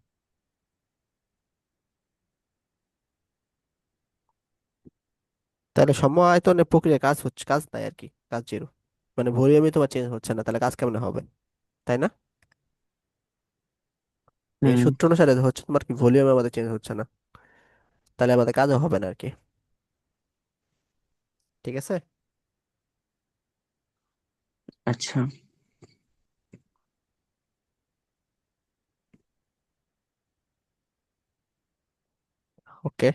তাহলে সম আয়তনের প্রক্রিয়া কাজ হচ্ছে, কাজ নাই আর কি, কাজ 0। মানে ভলিউমই তোমার চেঞ্জ হচ্ছে না, তাহলে কাজ কেমন হবে, তাই না? এই হুম। সূত্র অনুসারে হচ্ছে তোমার কি ভলিউম আমাদের চেঞ্জ হচ্ছে না, তাহলে আমাদের কাজও হবে না আর কি। ঠিক আছে। আচ্ছা। ওকে,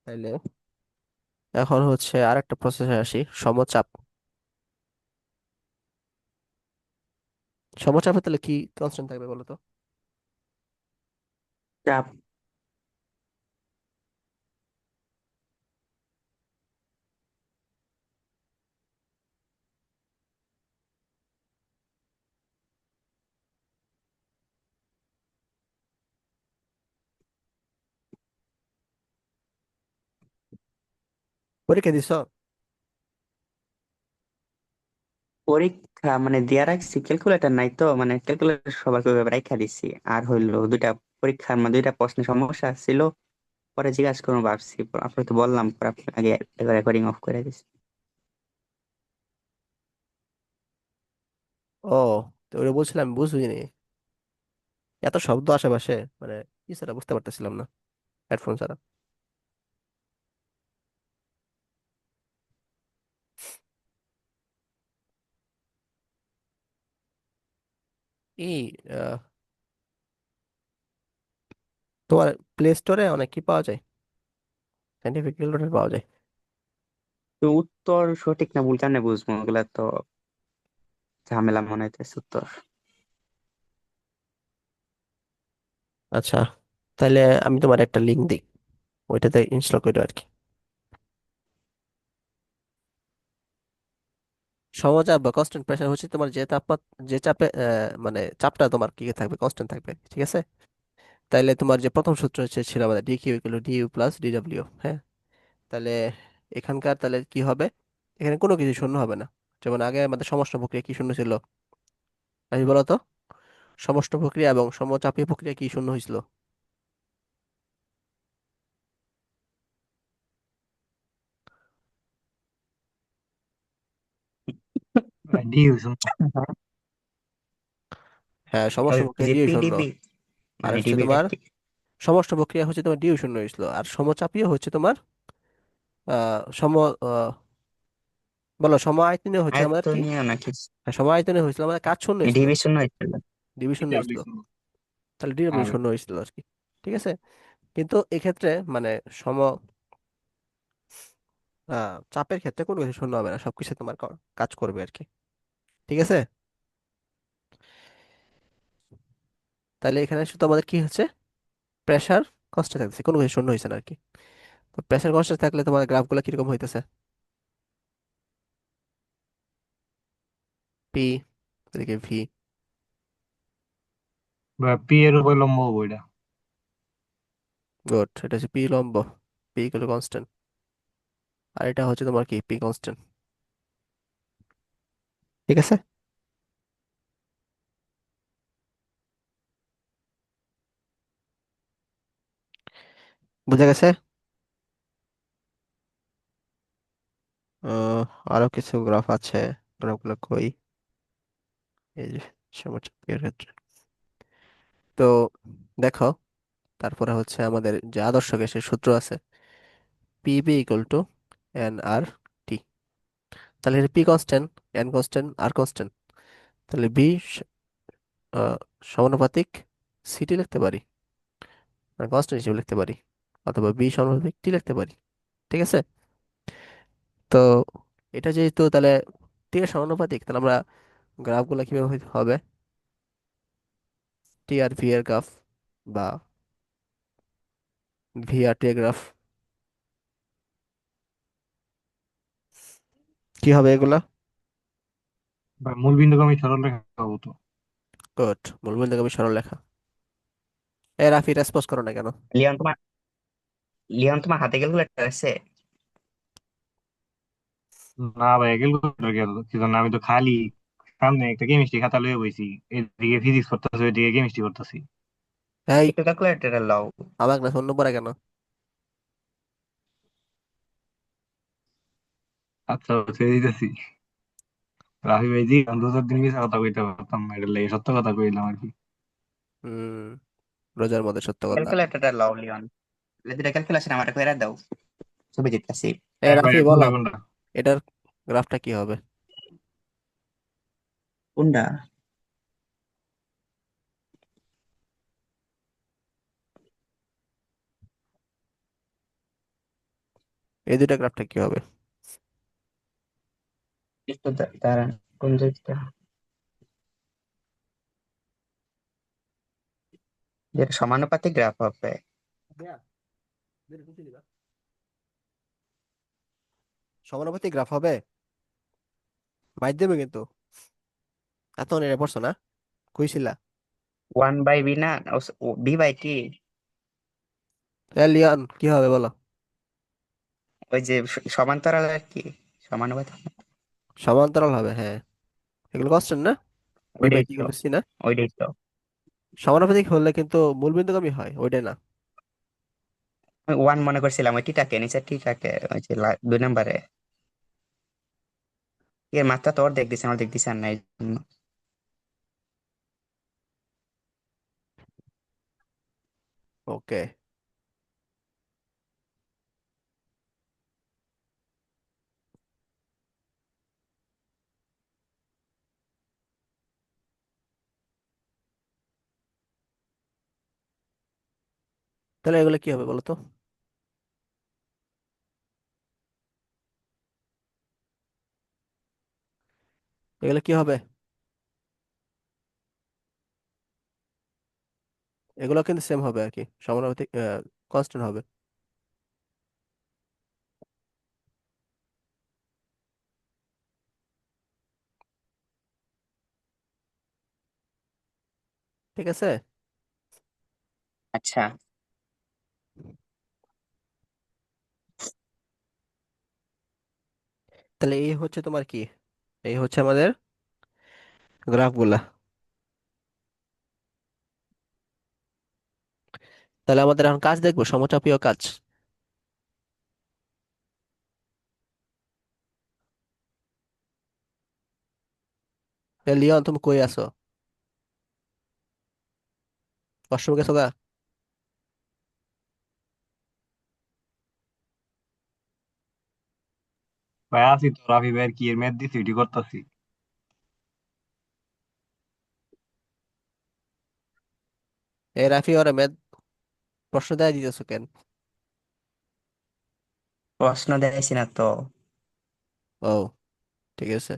তাইলে এখন হচ্ছে আর একটা প্রসেসে আসি, সমচাপ। সমচাপে তাহলে কি কনস্ট্যান্ট থাকবে বলো তো? চাপ। পরীক্ষা দিছ? পরীক্ষা মানে দিয়া রাখছি, ক্যালকুলেটর নাই তো, মানে ক্যালকুলেটর সবাইকে ওইভাবে রাখা দিছি। আর হইলো দুইটা পরীক্ষার মানে দুইটা প্রশ্নে সমস্যা ছিল, পরে জিজ্ঞাসা করবো ভাবছি, আপনাকে তো বললাম, পরে আপনি আগে রেকর্ডিং অফ করে দিছি। ও, তো ওটা বলছিলাম, বুঝিনি। এত শব্দ আশেপাশে, মানে কি সেটা বুঝতে পারতেছিলাম না হেডফোন ছাড়া। এই আহ, তোমার প্লে স্টোরে অনেক কি পাওয়া যায়, সাইন্টিফিক ক্যালকুলেটর পাওয়া যায়। তো উত্তর সঠিক না ভুল কেমনে বুঝবো? ওগুলা তো ঝামেলা মনে হইতেছে উত্তর। আচ্ছা, তাহলে আমি তোমার একটা লিঙ্ক দিই, ওইটাতে ইনস্টল করে আর কি। সমচাপ বা কনস্ট্যান্ট প্রেসার হচ্ছে তোমার যে তাপমাত্রা, যে চাপে মানে চাপটা তোমার কি থাকবে, কনস্ট্যান্ট থাকবে, ঠিক আছে। তাইলে তোমার যে প্রথম সূত্র হচ্ছে ছিল আমাদের D Q equal D you plus D W, হ্যাঁ। তাহলে এখানকার তাহলে কি হবে, এখানে কোনো কিছু শূন্য হবে না। যেমন আগে আমাদের সমষ্ণ প্রক্রিয়া কি শূন্য ছিল, আমি বলো তো, সমষ্ণ প্রক্রিয়া এবং সমচাপীয় প্রক্রিয়া কি শূন্য হয়েছিল? ডিউস। হ্যাঁ, সমষ্ণ প্রক্রিয়া যে ডিউ শূন্য। পিডিবি, আর মানে হচ্ছে ডিবিটা তোমার কি? সমষ্ণ প্রক্রিয়া হচ্ছে তোমার ডিউ শূন্য হয়েছিল, আর সমচাপীয় হচ্ছে তোমার সম বলো, সম আয়তনীয় হচ্ছে আমাদের কি? আয়তনীয় নাকি? হ্যাঁ, সম আয়তনীয় হয়েছিল আমাদের কাজ শূন্য হয়েছিল, ডিবি শূন্য হয়েছিল। ডিবি শূন্য হয়েছিল, তাহলে ডিডব্লিউ আর শূন্য হয়েছিল আর কি। ঠিক আছে। কিন্তু এক্ষেত্রে মানে সম চাপের ক্ষেত্রে কোনো কিছু শূন্য হবে না, সবকিছু তোমার কাজ করবে আর কি। ঠিক আছে। তাহলে এখানে শুধু আমাদের কি হচ্ছে, প্রেসার কনস্ট্যান্ট থাকতেছে, কোনো কিছু শূন্য হয়েছে না আর কি। তো প্রেসার কনস্ট্যান্ট থাকলে তোমার গ্রাফগুলো কিরকম হইতেছে? পি, এদিকে ভি। বা পি এর উপর লম্ব হবো এটা। গুড, এটা হচ্ছে পি লম্ব, পি ইকুয়াল কনস্ট্যান্ট। আর এটা হচ্ছে তোমার কি পি কনস্ট্যান্ট। ঠিক আছে। বুঝা গেছে? আহ, আরো কিছু গ্রাফ আছে, গ্রাফগুলো কই? এই যে সমচাপের ক্ষেত্রে। তো দেখো, তারপরে হচ্ছে আমাদের যে আদর্শ গ্যাসের সূত্র আছে, PB equal to n r টি। তাহলে এটা পি কনস্ট্যান্ট, এন কনস্ট্যান্ট, আর কনস্ট্যান্ট। তাহলে বি সমানুপাতিক সিটি লিখতে পারি, মানে কনস্ট্যান্ট হিসেবে লিখতে পারি, অথবা বি সমানুপাতিক টি লিখতে পারি। ঠিক আছে। তো এটা যেহেতু তাহলে টি এর সমানুপাতিক, তাহলে আমরা গ্রাফগুলো কিভাবে হবে? টি আর ভি এর গ্রাফ, বা ভি আর টি এর গ্রাফ, কি হবে এগুলা? বা মূল বিন্দুকে আমি সরল রেখা পাবো তো। গুড, মূলবিন্দুগামী সরলরেখা। এ রাফি, রেসপন্স করো না কেন? লিওন তোমার লিওন তোমার হাতে ক্যালকুলেটর আছে? না ভাই, ক্যালকুলেটর গেল কি জন্য? আমি তো খালি সামনে একটা কেমিস্ট্রি খাতা লয়ে বইছি, এদিকে ফিজিক্স করতেছি, ওইদিকে কেমিস্ট্রি করতেছি। এই, একটু ক্যালকুলেটর লাও। আমাকে না শূন্য পড়ে কেন? আচ্ছা, ছেড়ে দিতেছি। রাফি ভাই জি, আমি 2-4 দিন মিশা কথা কইতে পারতাম না, এটা লেগে সত্য কথা কইলাম আর কি। হুম, রোজার মধ্যে সত্য কথা। ক্যালকুলেটর লাও লিওন, দুটা ক্যালকুলেশন আমার কইরা দাও, ছবি দিতেছি। এ হ্যাঁ ভাই, রাফি বলো, কোনটা কোনটা? এটার গ্রাফটা কি হবে? কোনটা? এই দুইটা গ্রাফটা কি হবে? একটু দাঁড়ান, কোন দিকটা? যেটা সমানুপাতিক গ্রাফ হবে। সমানুপাতিক গ্রাফ হবে, বাইর দেবে কিন্তু। এত নিয়ে পড়ছো না, কইছিলা? ওয়ান বাই বি না, বি বাই টি। এ লিওন, কি হবে বলো? ওই যে সমান্তরাল আর কি, সমানুপাতিক। সমান্তরাল হবে, হ্যাঁ। এগুলো কনস্ট্যান্ট না, বি বাই ওইটাই টি তো, গুলো সি না। ওইটাই তো। সমানুপাতিক হলে কিন্তু মূলবিন্দুগামী হয়, ওইটাই না। আমি ওয়ান মনে করছিলাম, ওই টিটাকে নিচে টিটাকে, ওই যে 2 নম্বরে। এর মাত্রা তো অর্ধেক দিছে, অর্ধেক দিছে আর নাই এই জন্য। ওকে, তাহলে এগুলো কি হবে বলো তো? এগুলো কি হবে? এগুলো কিন্তু সেম হবে আর কি, সমানুপাতিক, কনস্ট্যান্ট হবে। ঠিক আছে। আচ্ছা। তাহলে এই হচ্ছে তোমার কি, এই হচ্ছে আমাদের গ্রাফগুলা। তাহলে আমাদের এখন কাজ দেখবো, সমচাপীয় কাজ। এ লিওন, তুমি কই আছো? ওয়াশরুম গেছো গা? ভাই আছি তো, রাফি ভাইয়ের কি এর ম্যাথ দিছি ওইটি করতেছি। এ রাফি, ওরা ম্যাথ প্রশ্ন দেয় দিতেছো কেন? প্রশ্ন দিয়েছি না তো, ও, ঠিক আছে।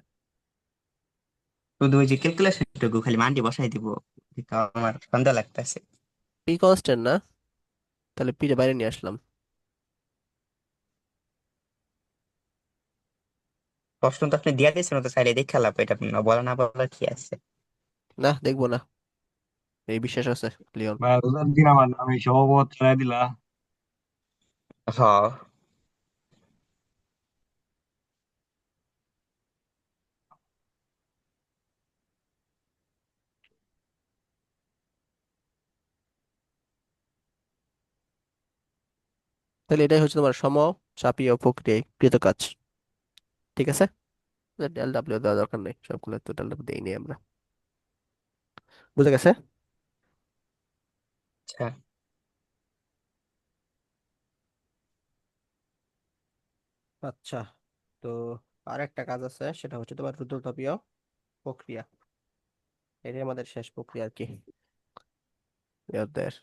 শুধু ওই যে ক্যালকুলেশন টুকু খালি মানটি বসাই দিব। তো আমার সন্দেহ লাগতেছে। পি কনস্ট্যান্ট না? তাহলে পিরে বাইরে নিয়ে আসলাম। প্রশ্ন তো আপনি দিয়া দিয়েছেন, তো সাইডে দেখে লাভ, এটা বলা না বলার কি আছে? না, দেখবো না, এই বিশ্বাস আছে লিওন। ভাই রোজার দিন আমার আমি সহবত রায় দিলা। হ্যাঁ। তাহলে এটাই হচ্ছে তোমার সমচাপীয় প্রক্রিয়ায় কৃত কাজ। ঠিক আছে, ডেল ডাব্লিউ দেওয়া দরকার নেই, সবগুলো তো ডেল ডাব্লিউ দেইনি আমরা। বুঝে গেছে? আচ্ছা। আচ্ছা, তো আর একটা কাজ আছে, সেটা হচ্ছে তোমার রুদ্রতাপীয় প্রক্রিয়া। এটাই আমাদের শেষ প্রক্রিয়া আর কি এই অধ্যায়ের।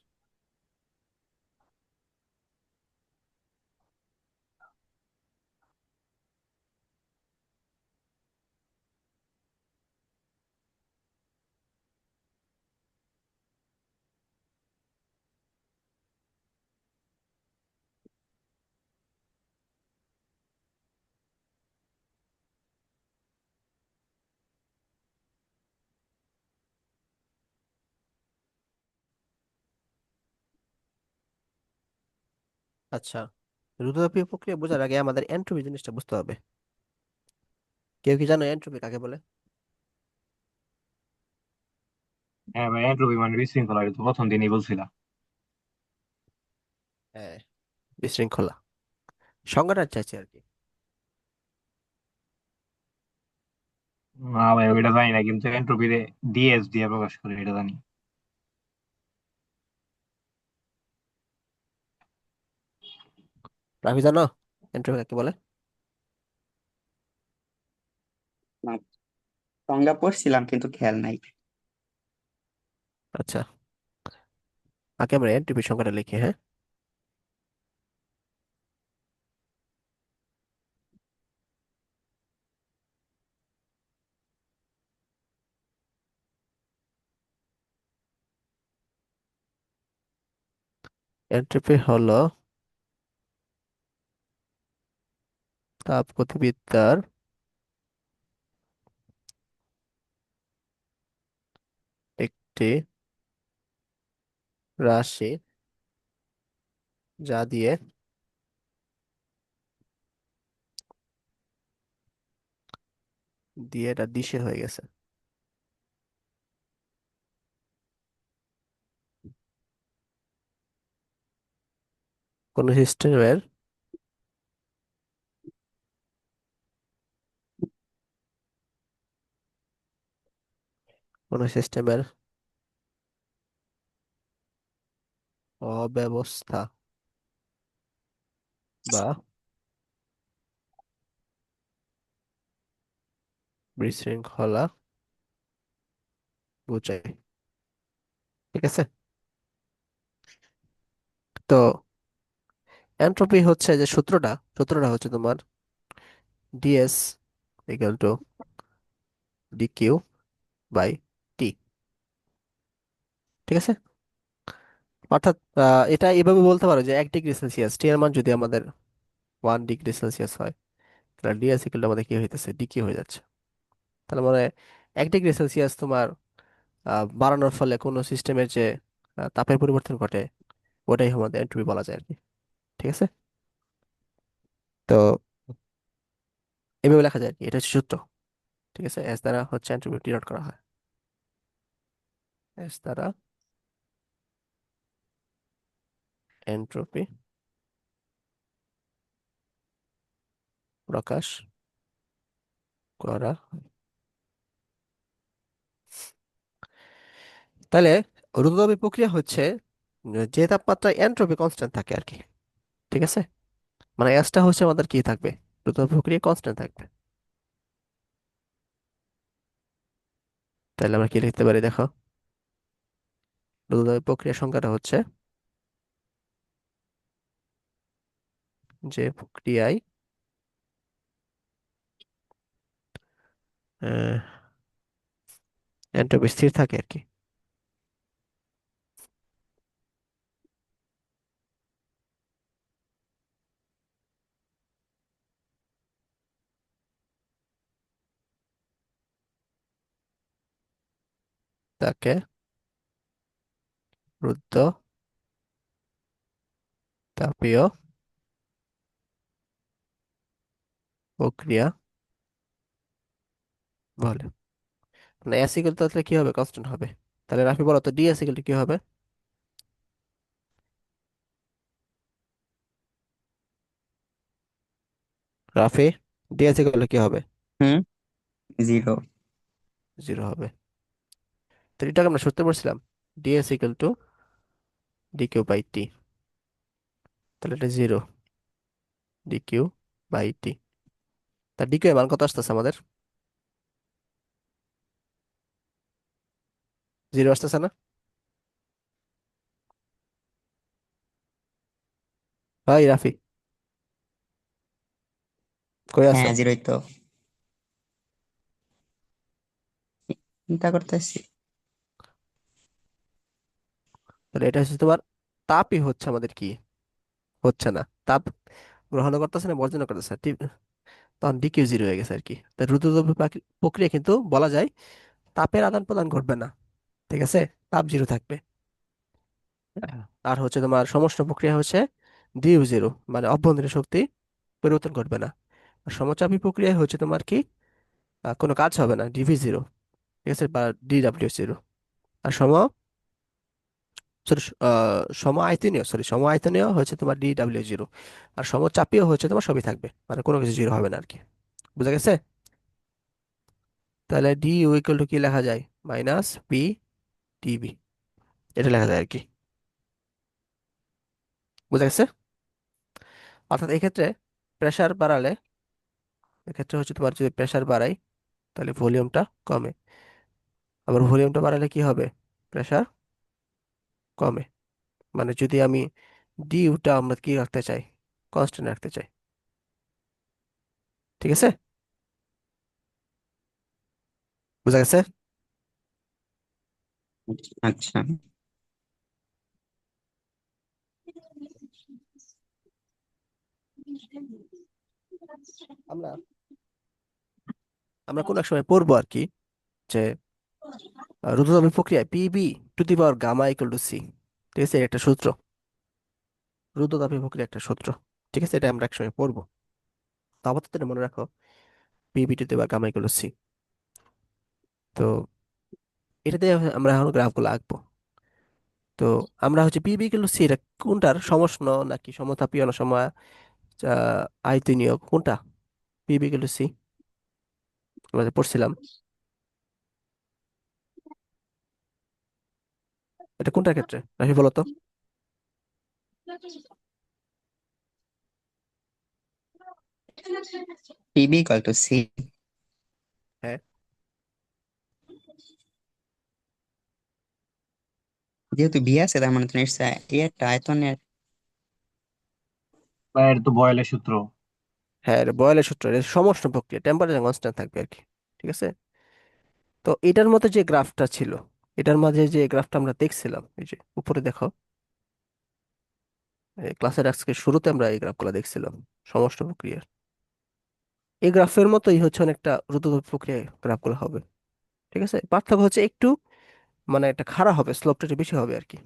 আচ্ছা, রুদ্রতাপীয় প্রক্রিয়া বোঝার আগে আমাদের এন্ট্রপি জিনিসটা বুঝতে হবে। কেউ কি জানো এন্ট্রপি কাকে বলে? হ্যাঁ ভাই, এন্ট্রপি মানে বিশৃঙ্খলা, এটা তো প্রথম দিনই বলছিলাম। হ্যাঁ, বিশৃঙ্খলা, সংজ্ঞাটা চাইছি আর কি। না ভাই ওইটা জানি না, কিন্তু এন্ট্রপি ডিএস দিয়ে প্রকাশ করে এটা জানি। রাফি জানো এন্ট্রপি কাকে বলে? না, সংজ্ঞা পড়ছিলাম কিন্তু খেয়াল নাই। আচ্ছা, আগে আমরা এন্ট্রপি সংজ্ঞাটা লিখি, হ্যাঁ। এন্ট্রপি হলো তাপগতিবিদ্যার একটি রাশি, যা দিয়ে দিয়ে এটা দিশে হয়ে গেছে। কোন সিস্টেমের কোন সিস্টেমের অব্যবস্থা বা বিশৃঙ্খলা বোঝায়। ঠিক আছে, তো এন্ট্রপি হচ্ছে যে সূত্রটা হচ্ছে তোমার DS equal to DQ by T. ঠিক আছে, অর্থাৎ এটা এভাবে বলতে পারো যে 1 ডিগ্রি সেলসিয়াস টি এর মান যদি আমাদের 1 ডিগ্রি সেলসিয়াস হয়, তাহলে ডিএস ইকুয়াল টু আমাদের কি হইতেছে, ডিকিউ হয়ে যাচ্ছে। তাহলে মানে 1 ডিগ্রি সেলসিয়াস তোমার বাড়ানোর ফলে কোনো সিস্টেমের যে তাপের পরিবর্তন ঘটে, ওটাই আমাদের এন্ট্রপি বলা যায় আর কি। ঠিক আছে, তো এভাবে লেখা যায় আর কি, এটা হচ্ছে সূত্র। ঠিক আছে, এস দ্বারা হচ্ছে এন্ট্রপি ডিনোট করা হয়, এস দ্বারা এন্ট্রপি প্রকাশ করা হয়। তাহলে রুদ্রতাপীয় প্রক্রিয়া হচ্ছে যে তাপমাত্রায় এন্ট্রপি কনস্ট্যান্ট থাকে আর কি। ঠিক আছে, মানে এসটা হচ্ছে আমাদের কি থাকবে, রুদ্রতাপীয় প্রক্রিয়া কনস্ট্যান্ট থাকবে। তাহলে আমরা কি লিখতে পারি দেখো, রুদ্রতাপীয় প্রক্রিয়া সংখ্যাটা হচ্ছে যে প্রক্রিয়ায় এন্ট্রপি স্থির থাকে আর কি। তাকে রুদ্ধ তাপীয় প্রক্রিয়া বলে। মানে অ্যাসিকেল তাহলে কি হবে, কনস্ট্যান্ট হবে। তাহলে রাফি বলো তো ডি অ্যাসিকেলটা কি হবে? রাফি, ডি অ্যাসিকেলটা কি হবে? হুম, 0। জিরো হবে। তো এটাকে আমরা সূত্রে পড়ছিলাম, D equal to D Q by T. তাহলে এটা zero, D Q by T. তা ডি কিউ এর মান কত আসতেছে আমাদের? জিরো আসতেছে না? ভাই রাফি, কই আছো? হ্যাঁ, 0ই তো। চিন্তা করতেছি। তাহলে এটা হচ্ছে তোমার তাপই হচ্ছে আমাদের কি, হচ্ছে না, তাপ গ্রহণ করতেছে না, বর্জন করতেছে না, তখন ডিকিউ জিরো হয়ে গেছে আর কি। তাই রুদ্রদ্রব্য প্রক্রিয়া কিন্তু বলা যায় তাপের আদান প্রদান ঘটবে না, ঠিক আছে, তাপ জিরো থাকবে। আর হচ্ছে তোমার সমষ্ণ প্রক্রিয়া হচ্ছে ডিউ জিরো, মানে অভ্যন্তরীণ শক্তি পরিবর্তন ঘটবে না। আর সমচাপী প্রক্রিয়ায় হচ্ছে তোমার কি, কোনো কাজ হবে না, ডিভি জিরো, ঠিক আছে, বা ডিডাব্লিউ জিরো। আর সরি সম আয়তনীয়, সম আয়তনীয় হচ্ছে তোমার ডিডাব্লিউ জিরো। আর সমচাপীয় হচ্ছে তোমার সবই থাকবে, মানে কোনো কিছু জিরো হবে না আর কি। বুঝা গেছে? তাহলে ডি ইকুয়াল টু কি লেখা যায়? মাইনাস পি টিবি, এটা লেখা যায় আর কি। বুঝা গেছে? অর্থাৎ এক্ষেত্রে প্রেসার বাড়ালে, এক্ষেত্রে হচ্ছে তোমার যদি প্রেসার বাড়াই তাহলে ভলিউমটা কমে, আবার ভলিউমটা বাড়ালে কি হবে, প্রেসার কমে। মানে যদি আমি ডিউটা আমরা কি রাখতে চাই, কনস্ট্যান্ট রাখতে চাই, ঠিক আছে? বুঝা গেছে? আচ্ছা। আমরা আমরা কোন এক সময় পড়বো আর কি, যে রুদ্রতাপীয় প্রক্রিয়ায় PV to the power gamma equal to C, ঠিক আছে, এটা একটা সূত্র, রুদ্রতাপীয় প্রক্রিয়া একটা সূত্র, ঠিক আছে, এটা আমরা একসময় পড়বো। তো আপাতত এটা মনে রাখো, PV to the power gamma equal to C. তো এটাতে আমরা এখন গ্রাফগুলো আঁকবো। তো আমরা হচ্ছে পিবি ইকুয়াল টু সি, এটা কোনটার, সমষ্ণ নাকি সমতাপীয় না আয়তনীয়, কোনটা পিবি ইকুয়াল টু সি আমরা যে পড়ছিলাম, এটা কোনটার ক্ষেত্রে রাফি বলো তো? PV equal to C. হ্যাঁ, যেহেতু বি আছে তার মানে তো নিশ্চয় একটা আয়তনের। বা এটা তো বয়েলের সূত্র। হ্যাঁ, এটা বয়লের সূত্র, এটা সমষ্ণ প্রক্রিয়া, টেম্পারেচার কনস্ট্যান্ট থাকবে আর কি, ঠিক আছে। তো এটার মধ্যে যে গ্রাফটা ছিল, এটার মাঝে যে গ্রাফটা আমরা দেখছিলাম, এই যে উপরে দেখো, ক্লাসের আজকে শুরুতে আমরা এই গ্রাফগুলো দেখছিলাম, সমষ্ণ প্রক্রিয়ার এই গ্রাফের মতোই হচ্ছে অনেকটা রুদ্ধদ্রব্য প্রক্রিয়ায় গ্রাফগুলো হবে, ঠিক আছে। পার্থক্য হচ্ছে একটু, মানে একটা খাড়া হবে, স্লোপটা একটু বেশি হবে আর কি,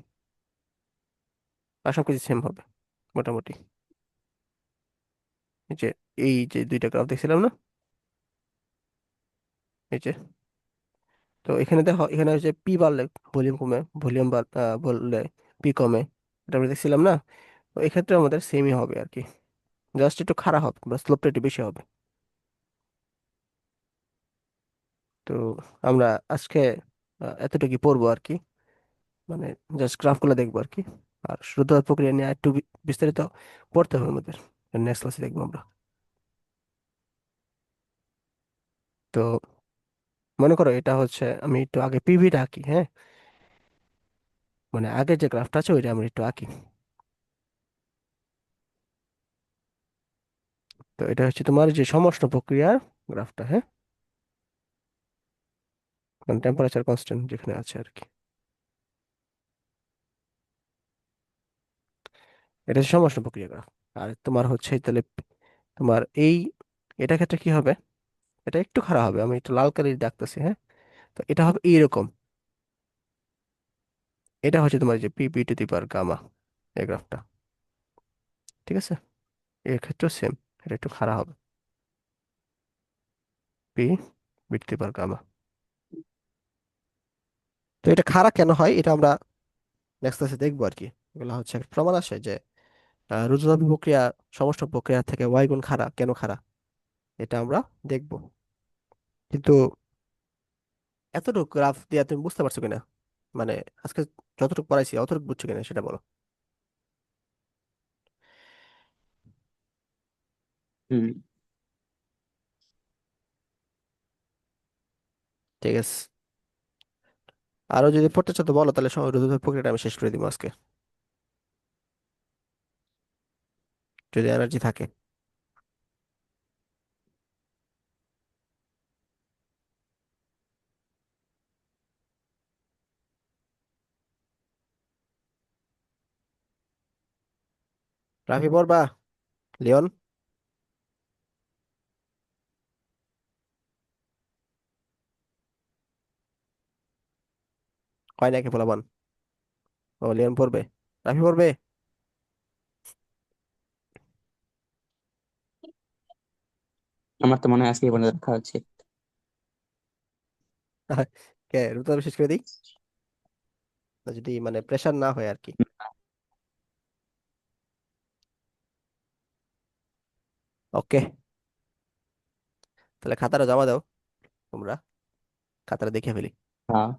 আর সবকিছু সেম হবে মোটামুটি। এই যে এই যে দুইটা গ্রাফ দেখছিলাম না, এই যে, তো এখানে দেখো, এখানে হচ্ছে পি বাড়লে ভলিউম কমে, ভলিউম বললে পি কমে, এটা আমরা দেখছিলাম না। তো এক্ষেত্রে আমাদের সেমই হবে আর কি, জাস্ট একটু খাড়া হবে বা স্লোপটা একটু বেশি হবে। তো আমরা আজকে এতটুকু পড়বো আর কি, মানে জাস্ট গ্রাফগুলো দেখবো আর কি। আর শুধু প্রক্রিয়া নিয়ে একটু বিস্তারিত পড়তে হবে আমাদের, নেক্সট ক্লাসে দেখবো আমরা। তো মনে করো এটা হচ্ছে, আমি একটু আগে পিভিটা আঁকি, হ্যাঁ, মানে আগে যে গ্রাফটা আছে ওইটা আমরা একটু আঁকি। তো এটা হচ্ছে তোমার যে সমষ্ণ প্রক্রিয়ার গ্রাফটা, হ্যাঁ, মানে টেম্পারেচার কনস্ট্যান্ট যেখানে আছে আর কি, এটা হচ্ছে সমষ্ণ প্রক্রিয়া গ্রাফ। আর তোমার হচ্ছে তাহলে তোমার এই, এটা ক্ষেত্রে কি হবে, এটা একটু খারাপ হবে, আমি একটু লাল কালি ডাকতেছি, হ্যাঁ। তো এটা হবে এইরকম, এটা হচ্ছে তোমার যে পিপি টু দি পাওয়ার গামা, এই গ্রাফটা। ঠিক আছে, এর ক্ষেত্রেও সেম, এটা একটু খাড়া হবে, P V to the power gamma. তো এটা খাড়া কেন হয় এটা আমরা নেক্সট ক্লাসে দেখবো আর কি। এগুলো হচ্ছে একটা প্রমাণ আসে যে রুদ্রতাপীয় প্রক্রিয়া সমষ্ণ প্রক্রিয়া থেকে ওয়াই গুণ খাড়া কেন খাড়া, এটা আমরা দেখব। কিন্তু এতটুকু গ্রাফ দিয়ে তুমি বুঝতে পারছো কিনা, মানে আজকে যতটুকু পড়াইছি অতটুকু বুঝছো কিনা সেটা বলো। হুম। ঠিক আছে, আরো যদি পড়তে চাও তো বলো, তাহলে রুদ্রতাপীয় প্রক্রিয়াটা আমি শেষ করে দিব আজকে, যদি এনার্জি থাকে। রাফি পড়বা? লিওন? হয় নাকি পোলাপান? ও লিওন পড়বে, রাফি পড়বে? আমার তো মনে হয় আজকে এই পর্যন্ত দেখা হচ্ছে। কে রুদ্রতাপ শেষ করে দিই, না যদি মানে প্রেসার না হয় আর কি। ওকে, তাহলে খাতাটা জমা দাও তোমরা, খাতাটা দেখে ফেলি। হ্যাঁ।